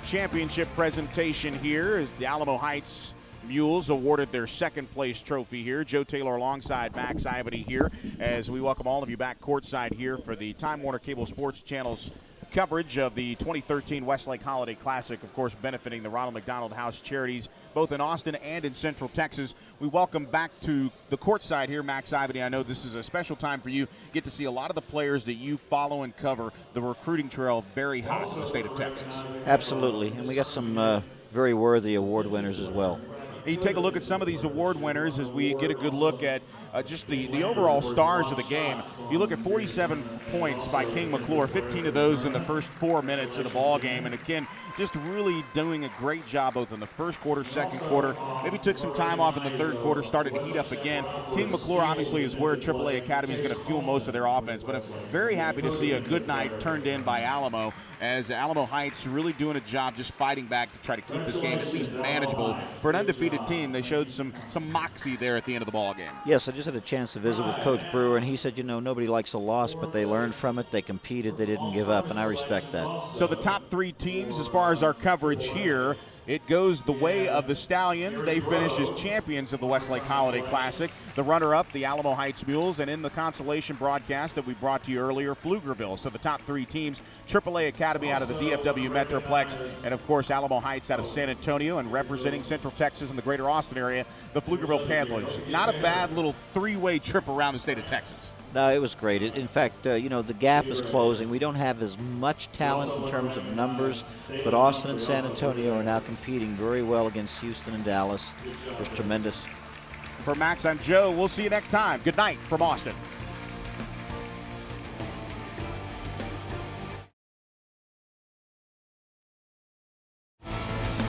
championship presentation here as the Alamo Heights Mules awarded their second place trophy here. Joe Taylor alongside Max Ivety here as we welcome all of you back courtside here for the Time Warner Cable Sports Channel's coverage of the 2013 Westlake Holiday Classic, of course benefiting the Ronald McDonald House charities both in Austin and in Central Texas. We welcome back to the courtside here, Max Ivety. I know this is a special time for you. Get to see a lot of the players that you follow and cover the recruiting trail very hot in the state of Texas. Absolutely, and we got some very worthy award winners as well. And you take a look at some of these award winners as we get a good look at just the overall stars of the game. You look at 47 points by King McClure, 15 of those in the first 4 minutes of the ball game. And again, just really doing a great job both in the first quarter, second quarter. Maybe took some time off in the third quarter, started to heat up again. King McClure obviously is where AAA Academy is going to fuel most of their offense. But I'm very happy to see a good night turned in by Alamo as Alamo Heights really doing a job just fighting back to try to keep this game at least manageable. For an undefeated team, they showed some moxie there at the end of the ball game. Yes, I just had a chance to visit with Coach Brewer, and he said, you know, nobody likes a loss, but they learned from it, they competed, they didn't give up, and I respect that. So the top three teams as far as our coverage here, it goes the way of the Stallion. They finish as champions of the Westlake Holiday Classic. The runner-up, the Alamo Heights Mules, and in the consolation broadcast that we brought to you earlier, Pflugerville. So the top 3 teams, AAA Academy out of the DFW Metroplex, and of course Alamo Heights out of San Antonio, and representing Central Texas and the greater Austin area, the Pflugerville Panthers. Not a bad little 3-way trip around the state of Texas. No, it was great. In fact, the gap is closing. We don't have as much talent in terms of numbers, but Austin and San Antonio are now competing very well against Houston and Dallas. It was tremendous. For Max, I'm Joe. We'll see you next time. Good night from Austin.